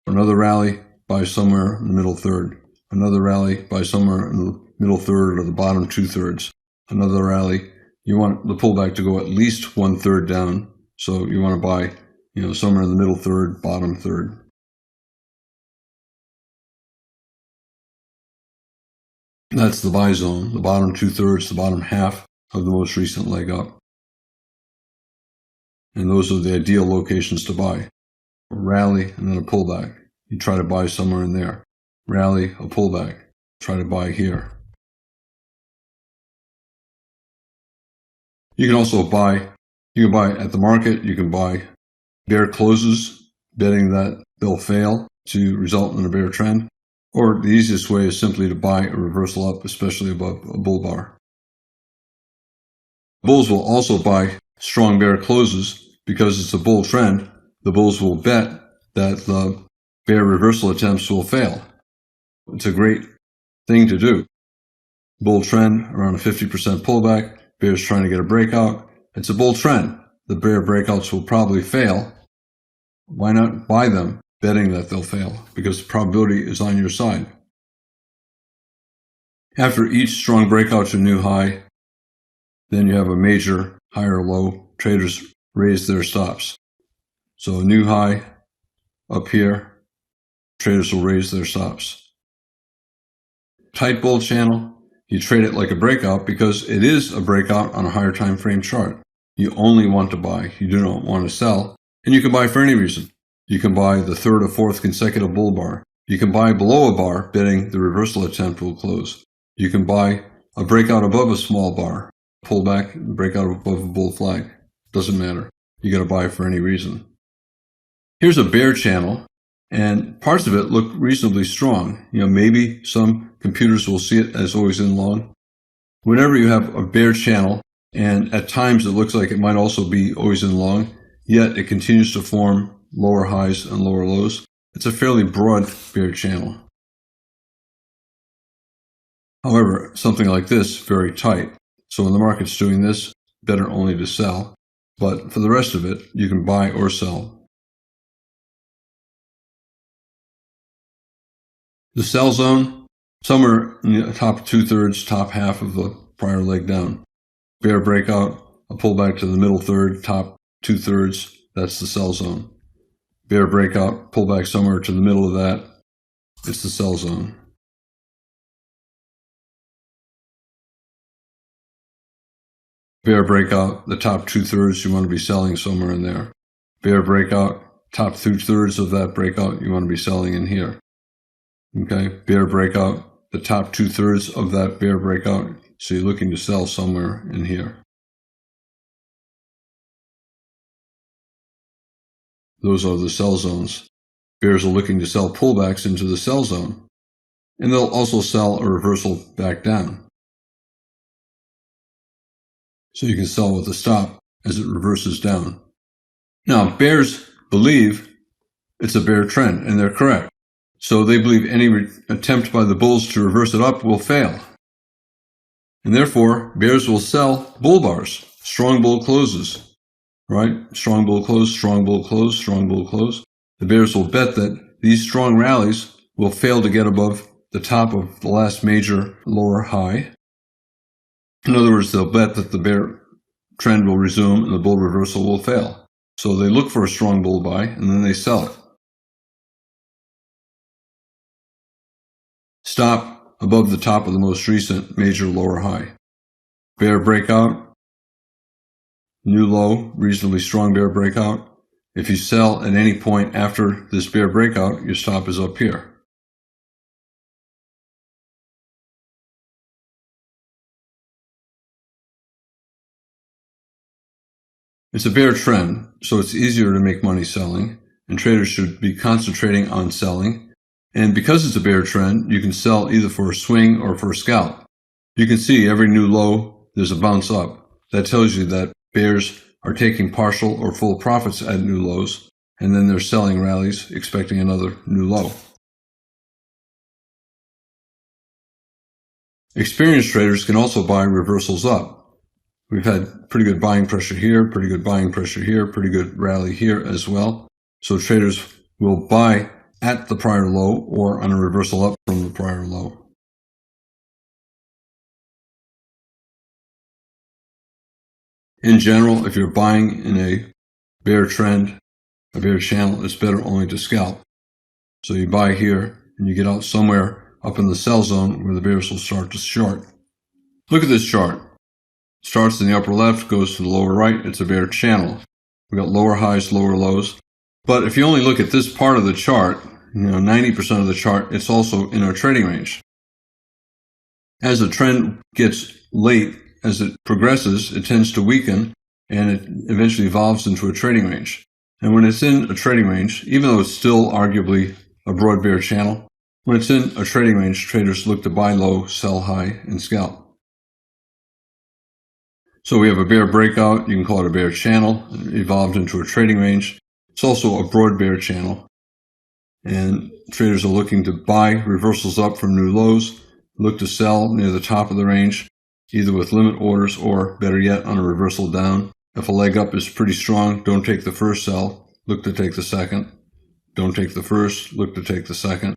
Another rally, buy somewhere in the middle third. Another rally, buy somewhere in the middle third or the bottom 2/3. Another rally, you want the pullback to go at least 1/3 down. So you want to buy, somewhere in the middle third, bottom third. That's the buy zone, the bottom 2/3, the bottom half of the most recent leg up. And those are the ideal locations to buy. A rally and then a pullback. You try to buy somewhere in there. Rally, a pullback. Try to buy here. You can also buy at the market. You can buy bear closes, betting that they'll fail to result in a bear trend. Or the easiest way is simply to buy a reversal up, especially above a bull bar. Bulls will also buy strong bear closes because it's a bull trend. The bulls will bet that the bear reversal attempts will fail. It's a great thing to do. Bull trend around a 50% pullback. Bears trying to get a breakout. It's a bull trend. The bear breakouts will probably fail. Why not buy them betting that they'll fail? Because the probability is on your side. After each strong breakout to a new high, then you have a major high or low. Traders raise their stops. So a new high up here, traders will raise their stops. Tight bull channel, you trade it like a breakout because it is a breakout on a higher time frame chart. You only want to buy. You do not want to sell. And you can buy for any reason. You can buy the third or fourth consecutive bull bar. You can buy below a bar, betting the reversal attempt will close. You can buy a breakout above a small bar, pull back, breakout above a bull flag. Doesn't matter. You got to buy for any reason. Here's a bear channel, and parts of it look reasonably strong. Maybe some computers will see it as always in long. Whenever you have a bear channel, and at times it looks like it might also be always in long, yet it continues to form lower highs and lower lows, it's a fairly broad bear channel. However, something like this, very tight. So when the market's doing this, better only to sell. But for the rest of it, you can buy or sell. The sell zone, somewhere in the top 2/3, top half of the prior leg down. Bear breakout, a pullback to the middle third, top 2/3, that's the sell zone. Bear breakout, pullback somewhere to the middle of that, it's the sell zone. Bear breakout, the top 2/3, you want to be selling somewhere in there. Bear breakout, top 2/3 of that breakout, you want to be selling in here. Okay, bear breakout, the top 2/3 of that bear breakout, so you're looking to sell somewhere in here. Those are the sell zones. Bears are looking to sell pullbacks into the sell zone, and they'll also sell a reversal back down. So you can sell with a stop as it reverses down. Now, bears believe it's a bear trend, and they're correct. So they believe any attempt by the bulls to reverse it up will fail. And therefore, bears will sell bull bars, strong bull closes, right? Strong bull close, strong bull close, strong bull close. The bears will bet that these strong rallies will fail to get above the top of the last major lower high. In other words, they'll bet that the bear trend will resume and the bull reversal will fail. So they look for a strong bull buy and then they sell it. Stop above the top of the most recent major lower high. Bear breakout, new low, reasonably strong bear breakout. If you sell at any point after this bear breakout, your stop is up here. It's a bear trend, so it's easier to make money selling, and traders should be concentrating on selling. And because it's a bear trend, you can sell either for a swing or for a scalp. You can see every new low, there's a bounce up. That tells you that bears are taking partial or full profits at new lows, and then they're selling rallies, expecting another new low. Experienced traders can also buy reversals up. We've had pretty good buying pressure here, pretty good buying pressure here, pretty good rally here as well. So traders will buy at the prior low or on a reversal up from the prior low. In general, if you're buying in a bear trend, a bear channel, it's better only to scalp. So you buy here and you get out somewhere up in the sell zone where the bears will start to short. Look at this chart. Starts in the upper left, goes to the lower right. It's a bear channel. We've got lower highs, lower lows. But if you only look at this part of the chart, 90% of the chart, it's also in our trading range. As the trend gets late, as it progresses, it tends to weaken and it eventually evolves into a trading range. And when it's in a trading range, even though it's still arguably a broad bear channel, when it's in a trading range, traders look to buy low, sell high, and scalp. So we have a bear breakout, you can call it a bear channel, it evolved into a trading range. It's also a broad bear channel. And traders are looking to buy reversals up from new lows, look to sell near the top of the range, either with limit orders or, better yet, on a reversal down. If a leg up is pretty strong, don't take the first sell, look to take the second. Don't take the first, look to take the second.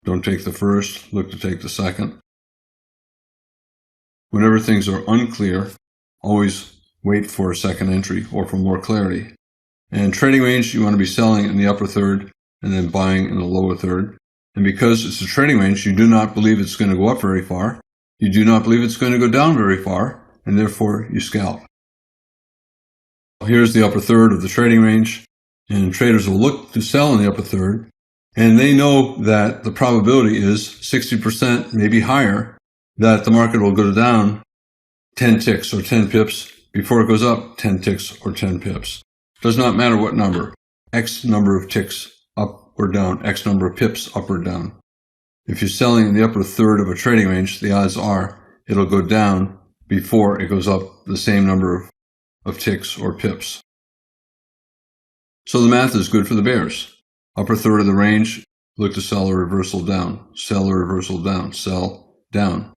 Don't take the first, look to take the second. Whenever things are unclear, always wait for a second entry or for more clarity. And trading range, you want to be selling in the upper third and then buying in the lower third. And because it's a trading range, you do not believe it's going to go up very far. You do not believe it's going to go down very far, and therefore you scalp. Here's the upper third of the trading range, and traders will look to sell in the upper third, and they know that the probability is 60%, maybe higher, that the market will go down 10 ticks or 10 pips before it goes up 10 ticks or 10 pips. Does not matter what number, X number of ticks up or down, X number of pips up or down. If you're selling in the upper third of a trading range, the odds are it'll go down before it goes up the same number of ticks or pips. So the math is good for the bears. Upper third of the range, look to sell a reversal down, sell a reversal down, sell down.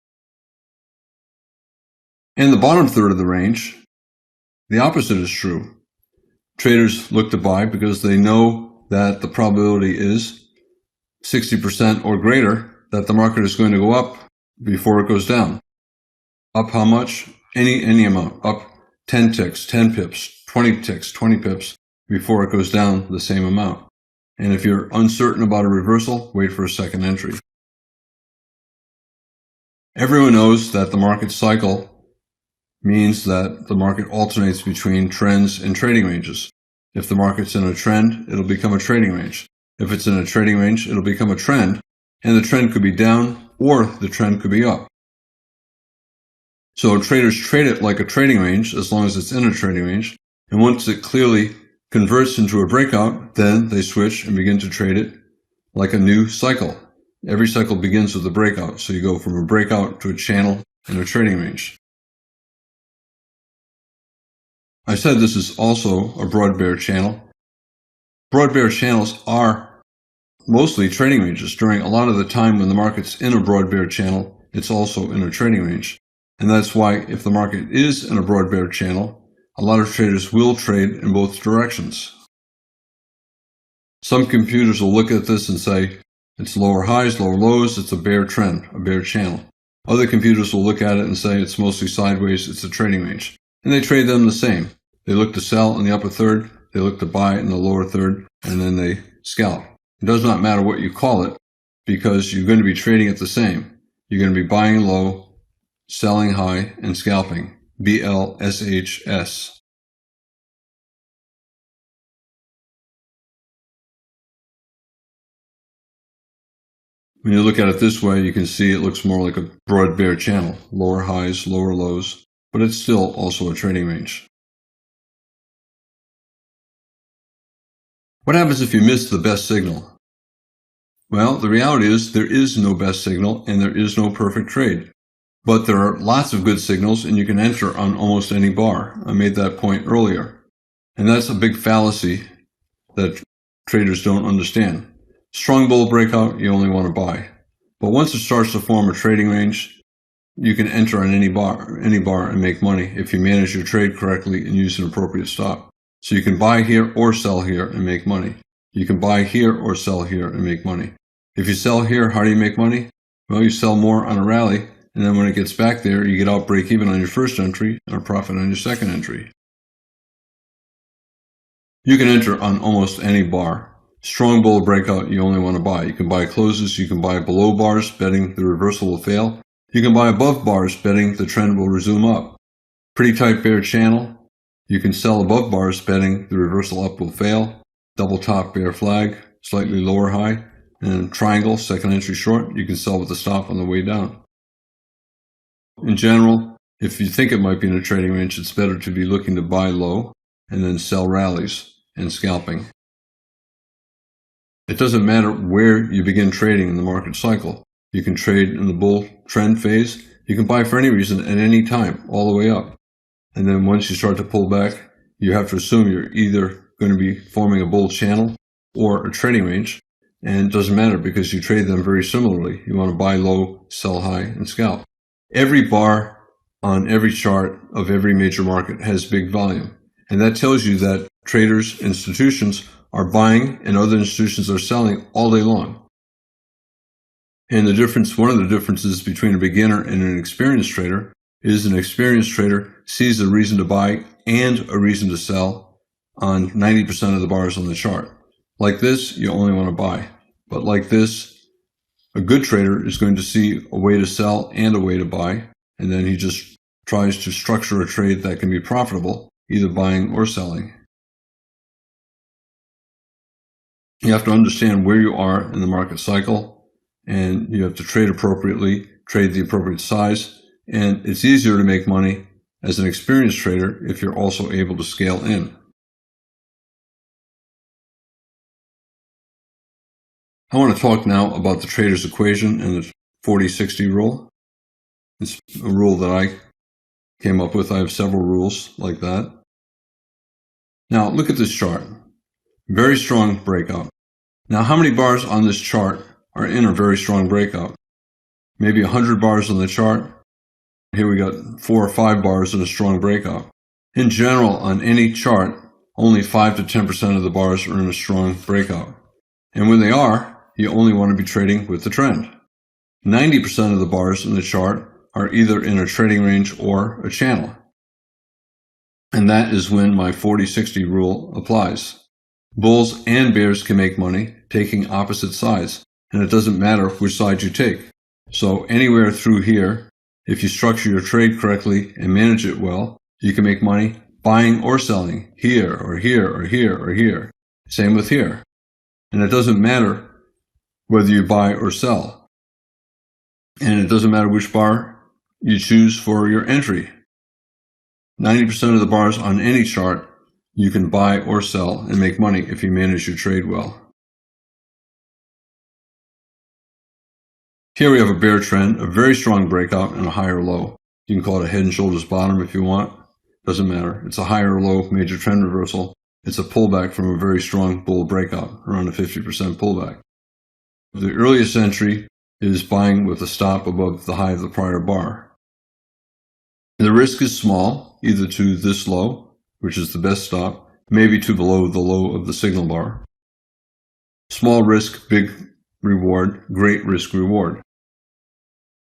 In the bottom third of the range, the opposite is true. Traders look to buy because they know that the probability is 60% or greater that the market is going to go up before it goes down. Up how much? Any amount. Up 10 ticks, 10 pips, 20 ticks, 20 pips before it goes down the same amount. And if you're uncertain about a reversal, wait for a second entry. Everyone knows that the market cycle means that the market alternates between trends and trading ranges. If the market's in a trend, it'll become a trading range. If it's in a trading range, it'll become a trend, and the trend could be down or the trend could be up. So traders trade it like a trading range as long as it's in a trading range, and once it clearly converts into a breakout, then they switch and begin to trade it like a new cycle. Every cycle begins with a breakout, so you go from a breakout to a channel and a trading range. I said this is also a broad bear channel. Broad bear channels are mostly trading ranges. During a lot of the time when the market's in a broad bear channel, it's also in a trading range. And that's why if the market is in a broad bear channel, a lot of traders will trade in both directions. Some computers will look at this and say, it's lower highs, lower lows, it's a bear trend, a bear channel. Other computers will look at it and say it's mostly sideways, it's a trading range. And they trade them the same. They look to sell in the upper third, they look to buy in the lower third, and then they scalp. It does not matter what you call it, because you're going to be trading it the same. You're going to be buying low, selling high, and scalping. BLSHS. When you look at it this way, you can see it looks more like a broad bear channel. Lower highs, lower lows, but it's still also a trading range. What happens if you miss the best signal? Well, the reality is there is no best signal and there is no perfect trade. But there are lots of good signals and you can enter on almost any bar. I made that point earlier. And that's a big fallacy that traders don't understand. Strong bull breakout, you only want to buy. But once it starts to form a trading range, you can enter on any bar and make money if you manage your trade correctly and use an appropriate stop. So you can buy here or sell here and make money. You can buy here or sell here and make money. If you sell here, how do you make money? Well, you sell more on a rally, and then when it gets back there, you get out break even on your first entry and a profit on your second entry. You can enter on almost any bar. Strong bull breakout, you only want to buy. You can buy closes, you can buy below bars, betting the reversal will fail. You can buy above bars, betting the trend will resume up. Pretty tight bear channel. You can sell above bars, betting the reversal up will fail. Double top bear flag, slightly lower high. And triangle, second entry short, you can sell with a stop on the way down. In general, if you think it might be in a trading range, it's better to be looking to buy low and then sell rallies and scalping. It doesn't matter where you begin trading in the market cycle. You can trade in the bull trend phase. You can buy for any reason at any time, all the way up. And then once you start to pull back, you have to assume you're either going to be forming a bull channel or a trading range. And it doesn't matter because you trade them very similarly. You want to buy low, sell high, and scalp. Every bar on every chart of every major market has big volume. And that tells you that traders, institutions are buying and other institutions are selling all day long. And one of the differences between a beginner and an experienced trader is an experienced trader sees a reason to buy and a reason to sell on 90% of the bars on the chart. Like this, you only want to buy. But like this, a good trader is going to see a way to sell and a way to buy, and then he just tries to structure a trade that can be profitable, either buying or selling. You have to understand where you are in the market cycle, and you have to trade appropriately, trade the appropriate size, and it's easier to make money as an experienced trader if you're also able to scale in. I want to talk now about the trader's equation and the 40-60 rule. It's a rule that I came up with. I have several rules like that. Now, look at this chart. Very strong breakout. Now, how many bars on this chart are in a very strong breakout? Maybe 100 bars on the chart. Here we got 4 or 5 bars in a strong breakout. In general, on any chart, only 5 to 10% of the bars are in a strong breakout. And when they are, you only want to be trading with the trend. 90% of the bars in the chart are either in a trading range or a channel. And that is when my 40-60 rule applies. Bulls and bears can make money taking opposite sides, and it doesn't matter which side you take. So anywhere through here, if you structure your trade correctly and manage it well, you can make money buying or selling here or here or here or here. Same with here. And it doesn't matter whether you buy or sell. And it doesn't matter which bar you choose for your entry. 90% of the bars on any chart you can buy or sell and make money if you manage your trade well. Here we have a bear trend, a very strong breakout and a higher low. You can call it a head and shoulders bottom if you want. Doesn't matter. It's a higher low major trend reversal. It's a pullback from a very strong bull breakout, around a 50% pullback. The earliest entry is buying with a stop above the high of the prior bar. The risk is small, either to this low, which is the best stop, maybe to below the low of the signal bar. Small risk, big reward, great risk reward.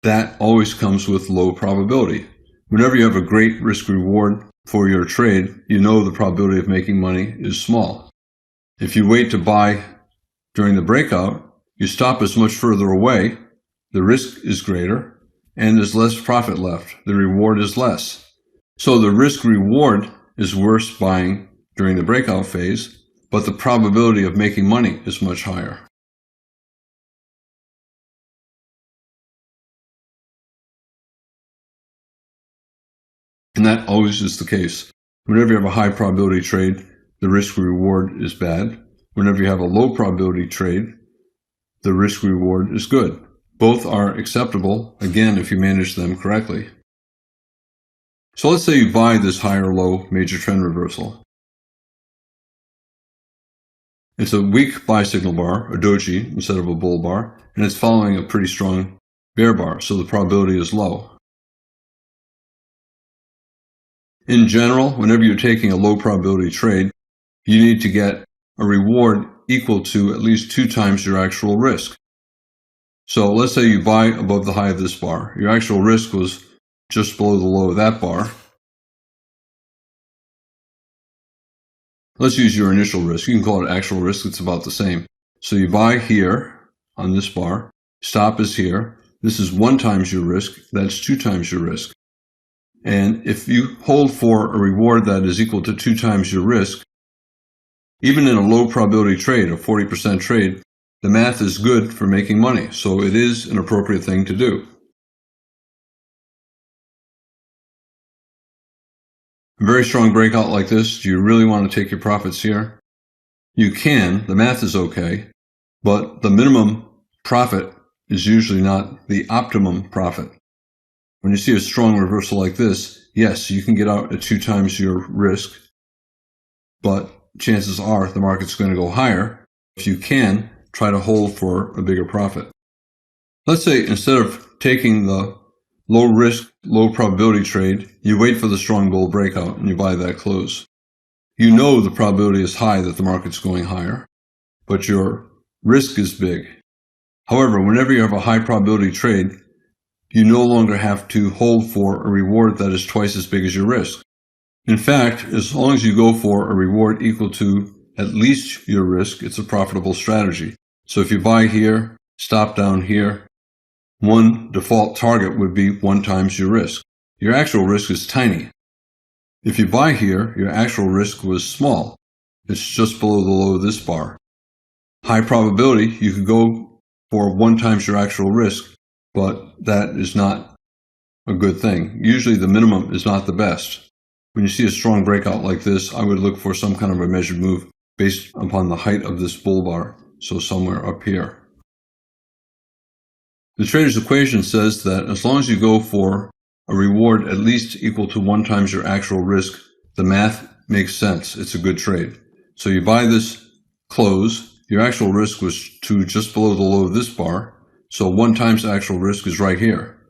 That always comes with low probability. Whenever you have a great risk reward for your trade, you know the probability of making money is small. If you wait to buy during the breakout, you stop as much further away, the risk is greater, and there's less profit left. The reward is less. So the risk reward is worse buying during the breakout phase, but the probability of making money is much higher. And that always is the case. Whenever you have a high probability trade, the risk reward is bad. Whenever you have a low probability trade, the risk reward is good. Both are acceptable, again, if you manage them correctly. So let's say you buy this higher low major trend reversal. It's a weak buy signal bar, a doji, instead of a bull bar, and it's following a pretty strong bear bar, so the probability is low. In general, whenever you're taking a low probability trade, you need to get a reward equal to at least 2 times your actual risk. So let's say you buy above the high of this bar. Your actual risk was just below the low of that bar. Let's use your initial risk. You can call it actual risk. It's about the same. So you buy here on this bar. Stop is here. This is 1 times your risk. That's 2 times your risk. And if you hold for a reward that is equal to 2 times your risk, even in a low probability trade, a 40% trade, the math is good for making money. So it is an appropriate thing to do. A very strong breakout like this, do you really want to take your profits here? You can, the math is okay, but the minimum profit is usually not the optimum profit. When you see a strong reversal like this, yes, you can get out at 2 times your risk, but chances are the market's going to go higher. If you can, try to hold for a bigger profit. Let's say instead of taking the low risk, low probability trade, you wait for the strong bull breakout and you buy that close. You know the probability is high that the market's going higher, but your risk is big. However, whenever you have a high probability trade, you no longer have to hold for a reward that is twice as big as your risk. In fact, as long as you go for a reward equal to at least your risk, it's a profitable strategy. So if you buy here, stop down here, one default target would be 1 times your risk. Your actual risk is tiny. If you buy here, your actual risk was small. It's just below the low of this bar. High probability, you could go for 1 times your actual risk, but that is not a good thing. Usually the minimum is not the best. When you see a strong breakout like this, I would look for some kind of a measured move based upon the height of this bull bar, so somewhere up here. The trader's equation says that as long as you go for a reward at least equal to 1 times your actual risk, the math makes sense. It's a good trade. So you buy this close, your actual risk was to just below the low of this bar, so 1 times the actual risk is right here.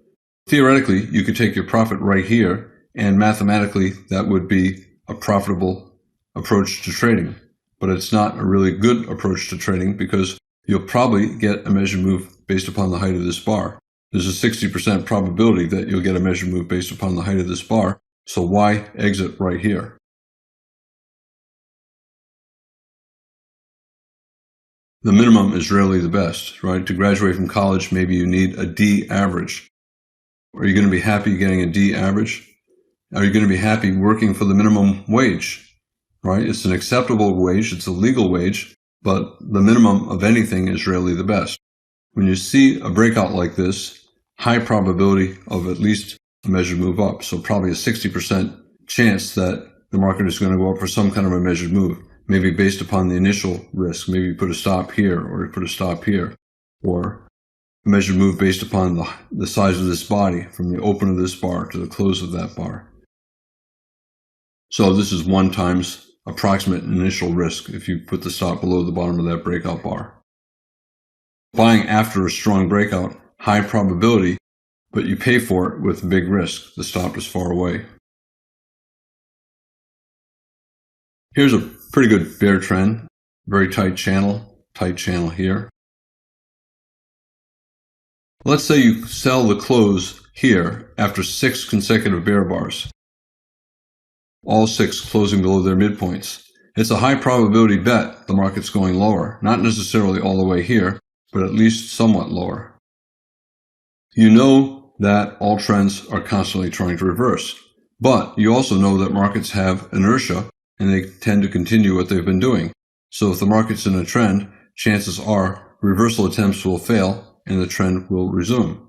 Theoretically, you could take your profit right here, and mathematically that would be a profitable approach to trading. But it's not a really good approach to trading because you'll probably get a measured move based upon the height of this bar. There's a 60% probability that you'll get a measured move based upon the height of this bar, so why exit right here? The minimum is rarely the best, right? To graduate from college, maybe you need a D average. Are you going to be happy getting a D average? Are you going to be happy working for the minimum wage, right? It's an acceptable wage. It's a legal wage, but the minimum of anything is rarely the best. When you see a breakout like this, high probability of at least a measured move up. So probably a 60% chance that the market is going to go up for some kind of a measured move, maybe based upon the initial risk. Maybe you put a stop here or you put a stop here, or a measured move based upon the size of this body from the open of this bar to the close of that bar. So this is 1 times approximate initial risk if you put the stop below the bottom of that breakout bar. Buying after a strong breakout, high probability, but you pay for it with big risk. The stop is far away. Here's a pretty good bear trend. Very tight channel here. Let's say you sell the close here after 6 consecutive bear bars, all 6 closing below their midpoints. It's a high probability bet the market's going lower, not necessarily all the way here, but at least somewhat lower. You know that all trends are constantly trying to reverse, but you also know that markets have inertia and they tend to continue what they've been doing. So if the market's in a trend, chances are reversal attempts will fail and the trend will resume.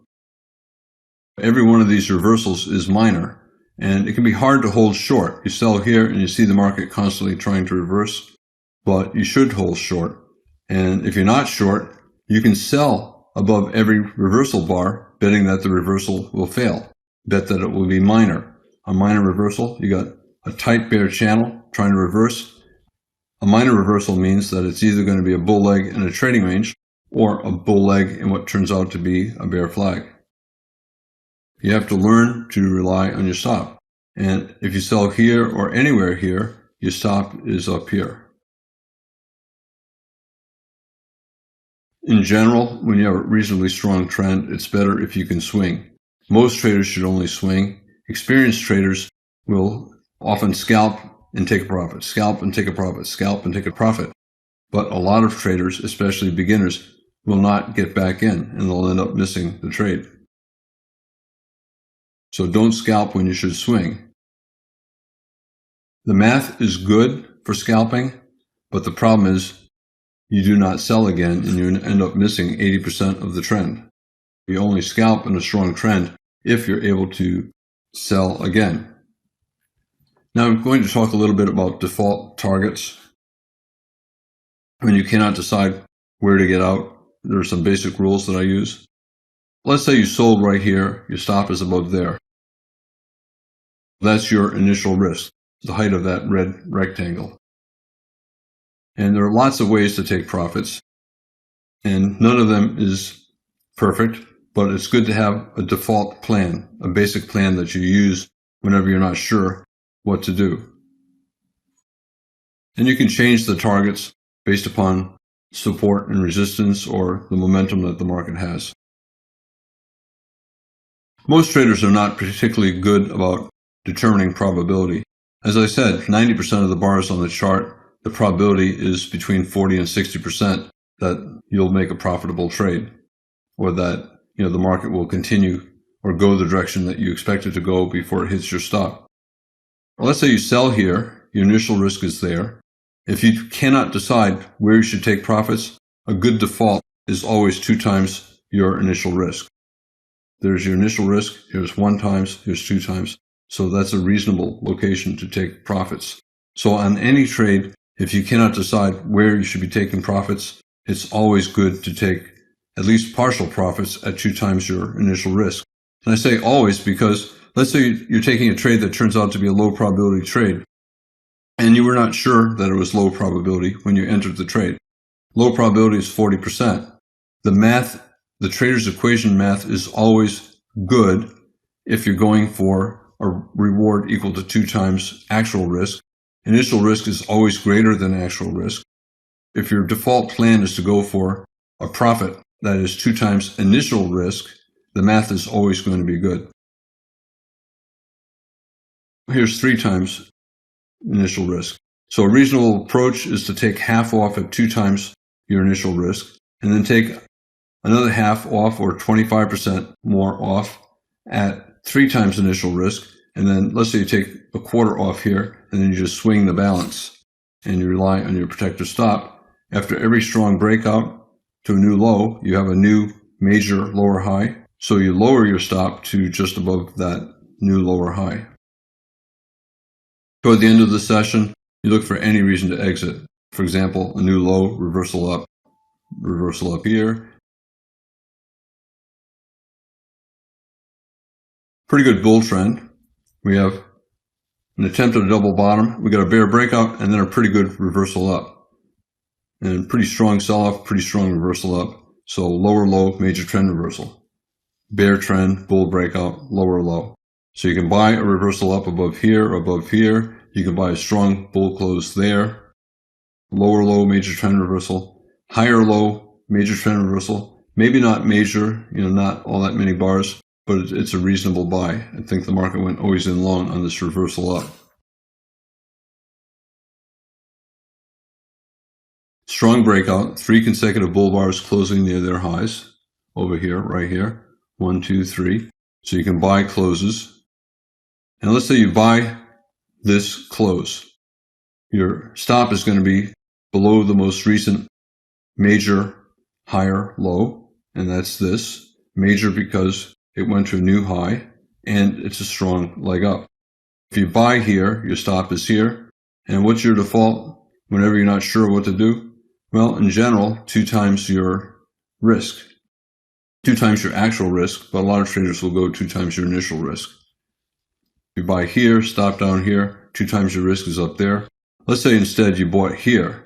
Every one of these reversals is minor, and it can be hard to hold short. You sell here and you see the market constantly trying to reverse, but you should hold short. And if you're not short, you can sell above every reversal bar, betting that the reversal will fail. Bet that it will be minor. A minor reversal, you got a tight bear channel trying to reverse. A minor reversal means that it's either going to be a bull leg in a trading range or a bull leg in what turns out to be a bear flag. You have to learn to rely on your stop. And if you sell here or anywhere here, your stop is up here. In general, when you have a reasonably strong trend, it's better if you can swing. Most traders should only swing. Experienced traders will often scalp and take a profit, scalp and take a profit, scalp and take a profit. But a lot of traders, especially beginners, will not get back in and they'll end up missing the trade. So don't scalp when you should swing. The math is good for scalping, but the problem is you do not sell again and you end up missing 80% of the trend. You only scalp in a strong trend if you're able to sell again. Now I'm going to talk a little bit about default targets. When you cannot decide where to get out, there are some basic rules that I use. Let's say you sold right here, your stop is above there. That's your initial risk, the height of that red rectangle. And there are lots of ways to take profits, and none of them is perfect, but it's good to have a default plan, a basic plan that you use whenever you're not sure what to do. And you can change the targets based upon support and resistance or the momentum that the market has. Most traders are not particularly good about determining probability. As I said, 90% of the bars on the chart, the probability is between 40 and 60% that you'll make a profitable trade, or that the market will continue or go the direction that you expect it to go before it hits your stop. Well, let's say you sell here, your initial risk is there. If you cannot decide where you should take profits, a good default is always 2 times your initial risk. There's your initial risk, here's 1 times, here's 2 times. So that's a reasonable location to take profits. So on any trade, if you cannot decide where you should be taking profits, it's always good to take at least partial profits at 2 times your initial risk. And I say always because let's say you're taking a trade that turns out to be a low probability trade, and you were not sure that it was low probability when you entered the trade. Low probability is 40%. The trader's equation math is always good if you're going for a reward equal to 2 times actual risk. Initial risk is always greater than actual risk. If your default plan is to go for a profit that is 2 times initial risk, the math is always going to be good. Here's 3 times initial risk. So a reasonable approach is to take half off at 2 times your initial risk, and then take another half off or 25% more off at 3 times initial risk. And then let's say you take a quarter off here, and then you just swing the balance and you rely on your protector stop. After every strong breakout to a new low, you have a new major lower high. So you lower your stop to just above that new lower high. Toward the end of the session, you look for any reason to exit. For example, a new low, reversal up here. Pretty good bull trend. We have an attempt at a double bottom. We got a bear breakout and then a pretty good reversal up. And pretty strong sell-off, pretty strong reversal up. So lower low, major trend reversal. Bear trend, bull breakout, lower low. So you can buy a reversal up above here, above here. You can buy a strong bull close there. Lower low, major trend reversal. Higher low, major trend reversal. Maybe not major, not all that many bars, but it's a reasonable buy. I think the market went always in long on this reversal up. Strong breakout, 3 consecutive bull bars closing near their highs. Over here, right here. 1, 2, 3. So you can buy closes. And let's say you buy this close. Your stop is going to be below the most recent major higher low, and that's this. Major because it went to a new high, and it's a strong leg up. If you buy here, your stop is here. And what's your default whenever you're not sure what to do? Well, in general, 2 times your risk. 2 times your actual risk, but a lot of traders will go 2 times your initial risk. You buy here, stop down here, 2 times your risk is up there. Let's say instead you bought here.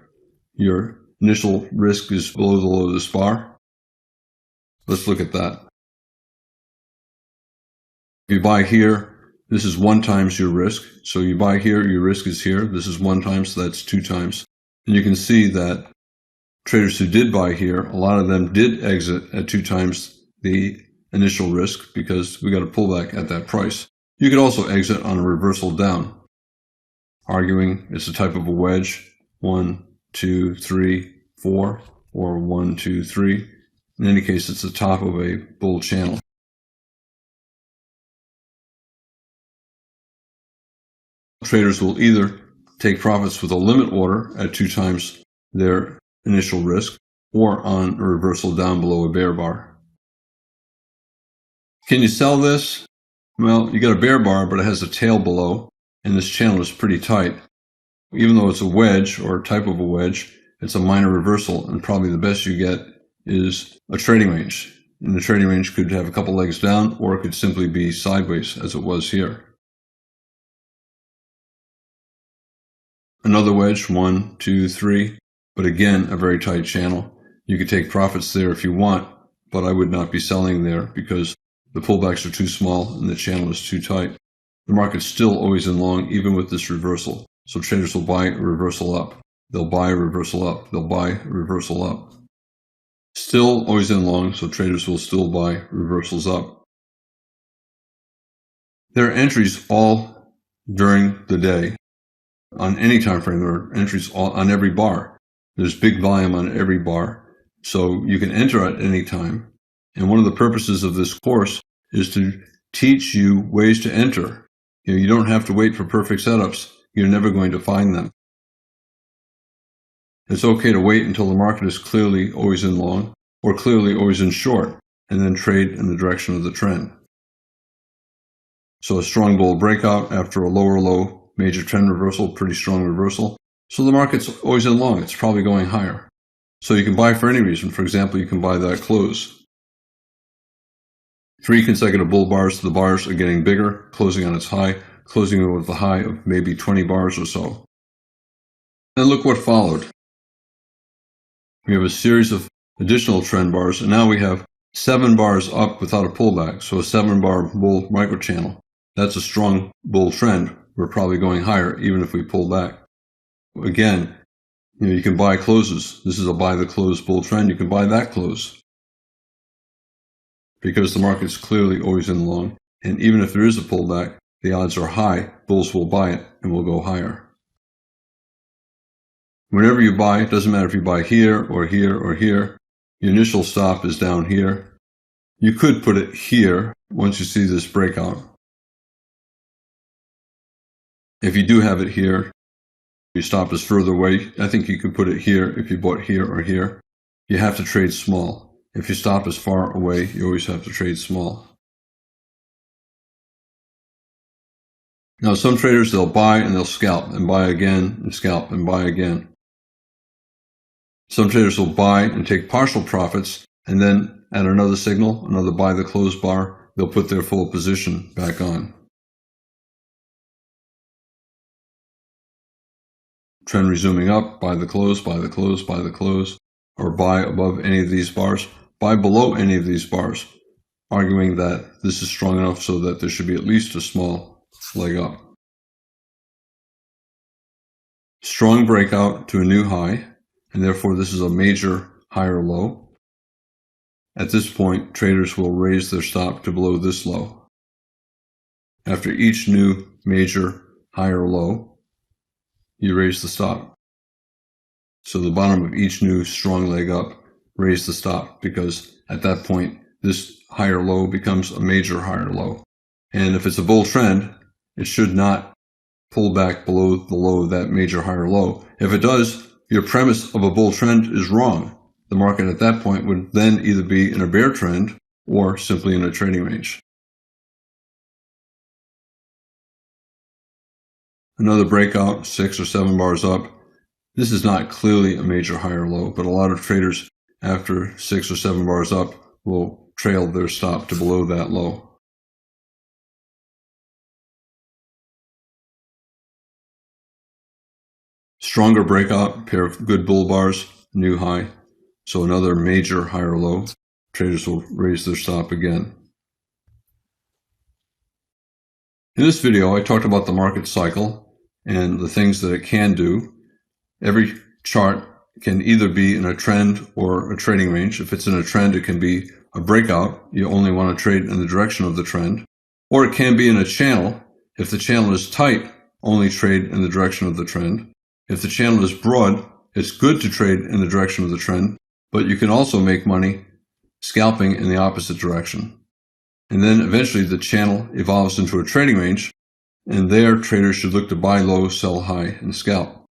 Your initial risk is below the low of this bar. Let's look at that. If you buy here, this is 1 times your risk. So you buy here, your risk is here. This is 1 times, so that's 2 times. And you can see that traders who did buy here, a lot of them did exit at 2 times the initial risk because we got a pullback at that price. You could also exit on a reversal down, arguing it's a type of a wedge, 1, 2, 3, 4, or 1, 2, 3. In any case, it's the top of a bull channel. Traders will either take profits with a limit order at 2 times their initial risk or on a reversal down below a bear bar. Can you sell this? Well, you got a bear bar, but it has a tail below, and this channel is pretty tight. Even though it's a wedge or a type of a wedge, it's a minor reversal, and probably the best you get is a trading range. And the trading range could have a couple legs down, or it could simply be sideways, as it was here. Another wedge, 1, 2, 3, but again, a very tight channel. You could take profits there if you want, but I would not be selling there because the pullbacks are too small and the channel is too tight. The market's still always in long, even with this reversal. So traders will buy a reversal up. They'll buy a reversal up. They'll buy a reversal up. Still always in long, so traders will still buy reversals up. There are entries all during the day. On any time frame, there are entries on every bar. There's big volume on every bar, so you can enter at any time. And one of the purposes of this course is to teach you ways to enter. You don't have to wait for perfect setups. You're never going to find them. It's okay to wait until the market is clearly always in long or clearly always in short, and then trade in the direction of the trend. So a strong bull breakout after a lower low, major trend reversal, pretty strong reversal. So the market's always in long. It's probably going higher. So you can buy for any reason. For example, you can buy that close. 3 consecutive bull bars. The bars are getting bigger, closing on its high, closing with a high of maybe 20 bars or so. And look what followed. We have a series of additional trend bars, and now we have 7 bars up without a pullback. So a 7-bar bull microchannel. That's a strong bull trend. We're probably going higher even if we pull back. Again, you can buy closes. This is a buy the close bull trend. You can buy that close because the market's clearly always in long. And even if there is a pullback, the odds are high. Bulls will buy it and will go higher. Whenever you buy, it doesn't matter if you buy here or here or here, your initial stop is down here. You could put it here once you see this breakout. If you do have it here, your stop is further away. I think you could put it here if you bought here or here. You have to trade small. If your stop is far away, you always have to trade small. Now, some traders, they'll buy and they'll scalp and buy again and scalp and buy again. Some traders will buy and take partial profits, and then at another signal, another buy the close bar, they'll put their full position back on. Trend resuming up, buy the close, buy the close, buy the close, or buy above any of these bars, buy below any of these bars, arguing that this is strong enough so that there should be at least a small leg up. Strong breakout to a new high, and therefore this is a major higher low. At this point, traders will raise their stop to below this low. After each new major higher low, you raise the stop. So the bottom of each new strong leg up, raise the stop, because at that point, this higher low becomes a major higher low. And if it's a bull trend, it should not pull back below the low of that major higher low. If it does, your premise of a bull trend is wrong. The market at that point would then either be in a bear trend or simply in a trading range. Another breakout, 6 or 7 bars up. This is not clearly a major higher low, but a lot of traders after 6 or 7 bars up will trail their stop to below that low. Stronger breakout, pair of good bull bars, new high. So another major higher low. Traders will raise their stop again. In this video, I talked about the market cycle and the things that it can do. Every chart can either be in a trend or a trading range. If it's in a trend, it can be a breakout. You only want to trade in the direction of the trend. Or it can be in a channel. If the channel is tight, only trade in the direction of the trend. If the channel is broad, it's good to trade in the direction of the trend, but you can also make money scalping in the opposite direction. And then eventually the channel evolves into a trading range, and there traders should look to buy low, sell high, and scalp.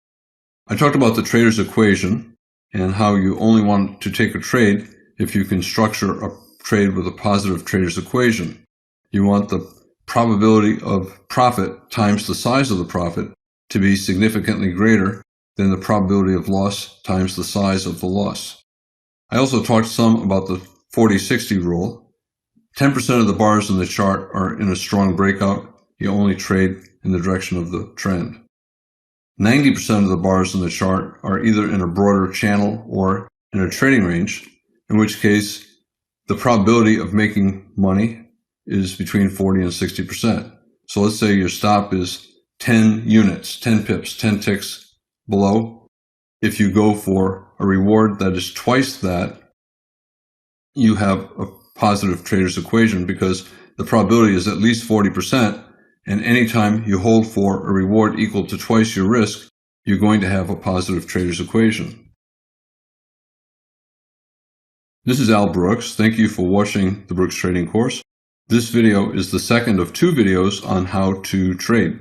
I talked about the trader's equation and how you only want to take a trade if you can structure a trade with a positive trader's equation. You want the probability of profit times the size of the profit to be significantly greater than the probability of loss times the size of the loss. I also talked some about the 40-60 rule. 10% of the bars in the chart are in a strong breakout. You only trade in the direction of the trend. 90% of the bars in the chart are either in a broader channel or in a trading range, in which case the probability of making money is between 40 and 60%. So let's say your stop is 10 units, 10 pips, 10 ticks below. If you go for a reward that is twice that, you have a positive trader's equation because the probability is at least 40%. And anytime you hold for a reward equal to twice your risk, you're going to have a positive trader's equation. This is Al Brooks. Thank you for watching the Brooks Trading course. This video is the second of 2 videos on how to trade.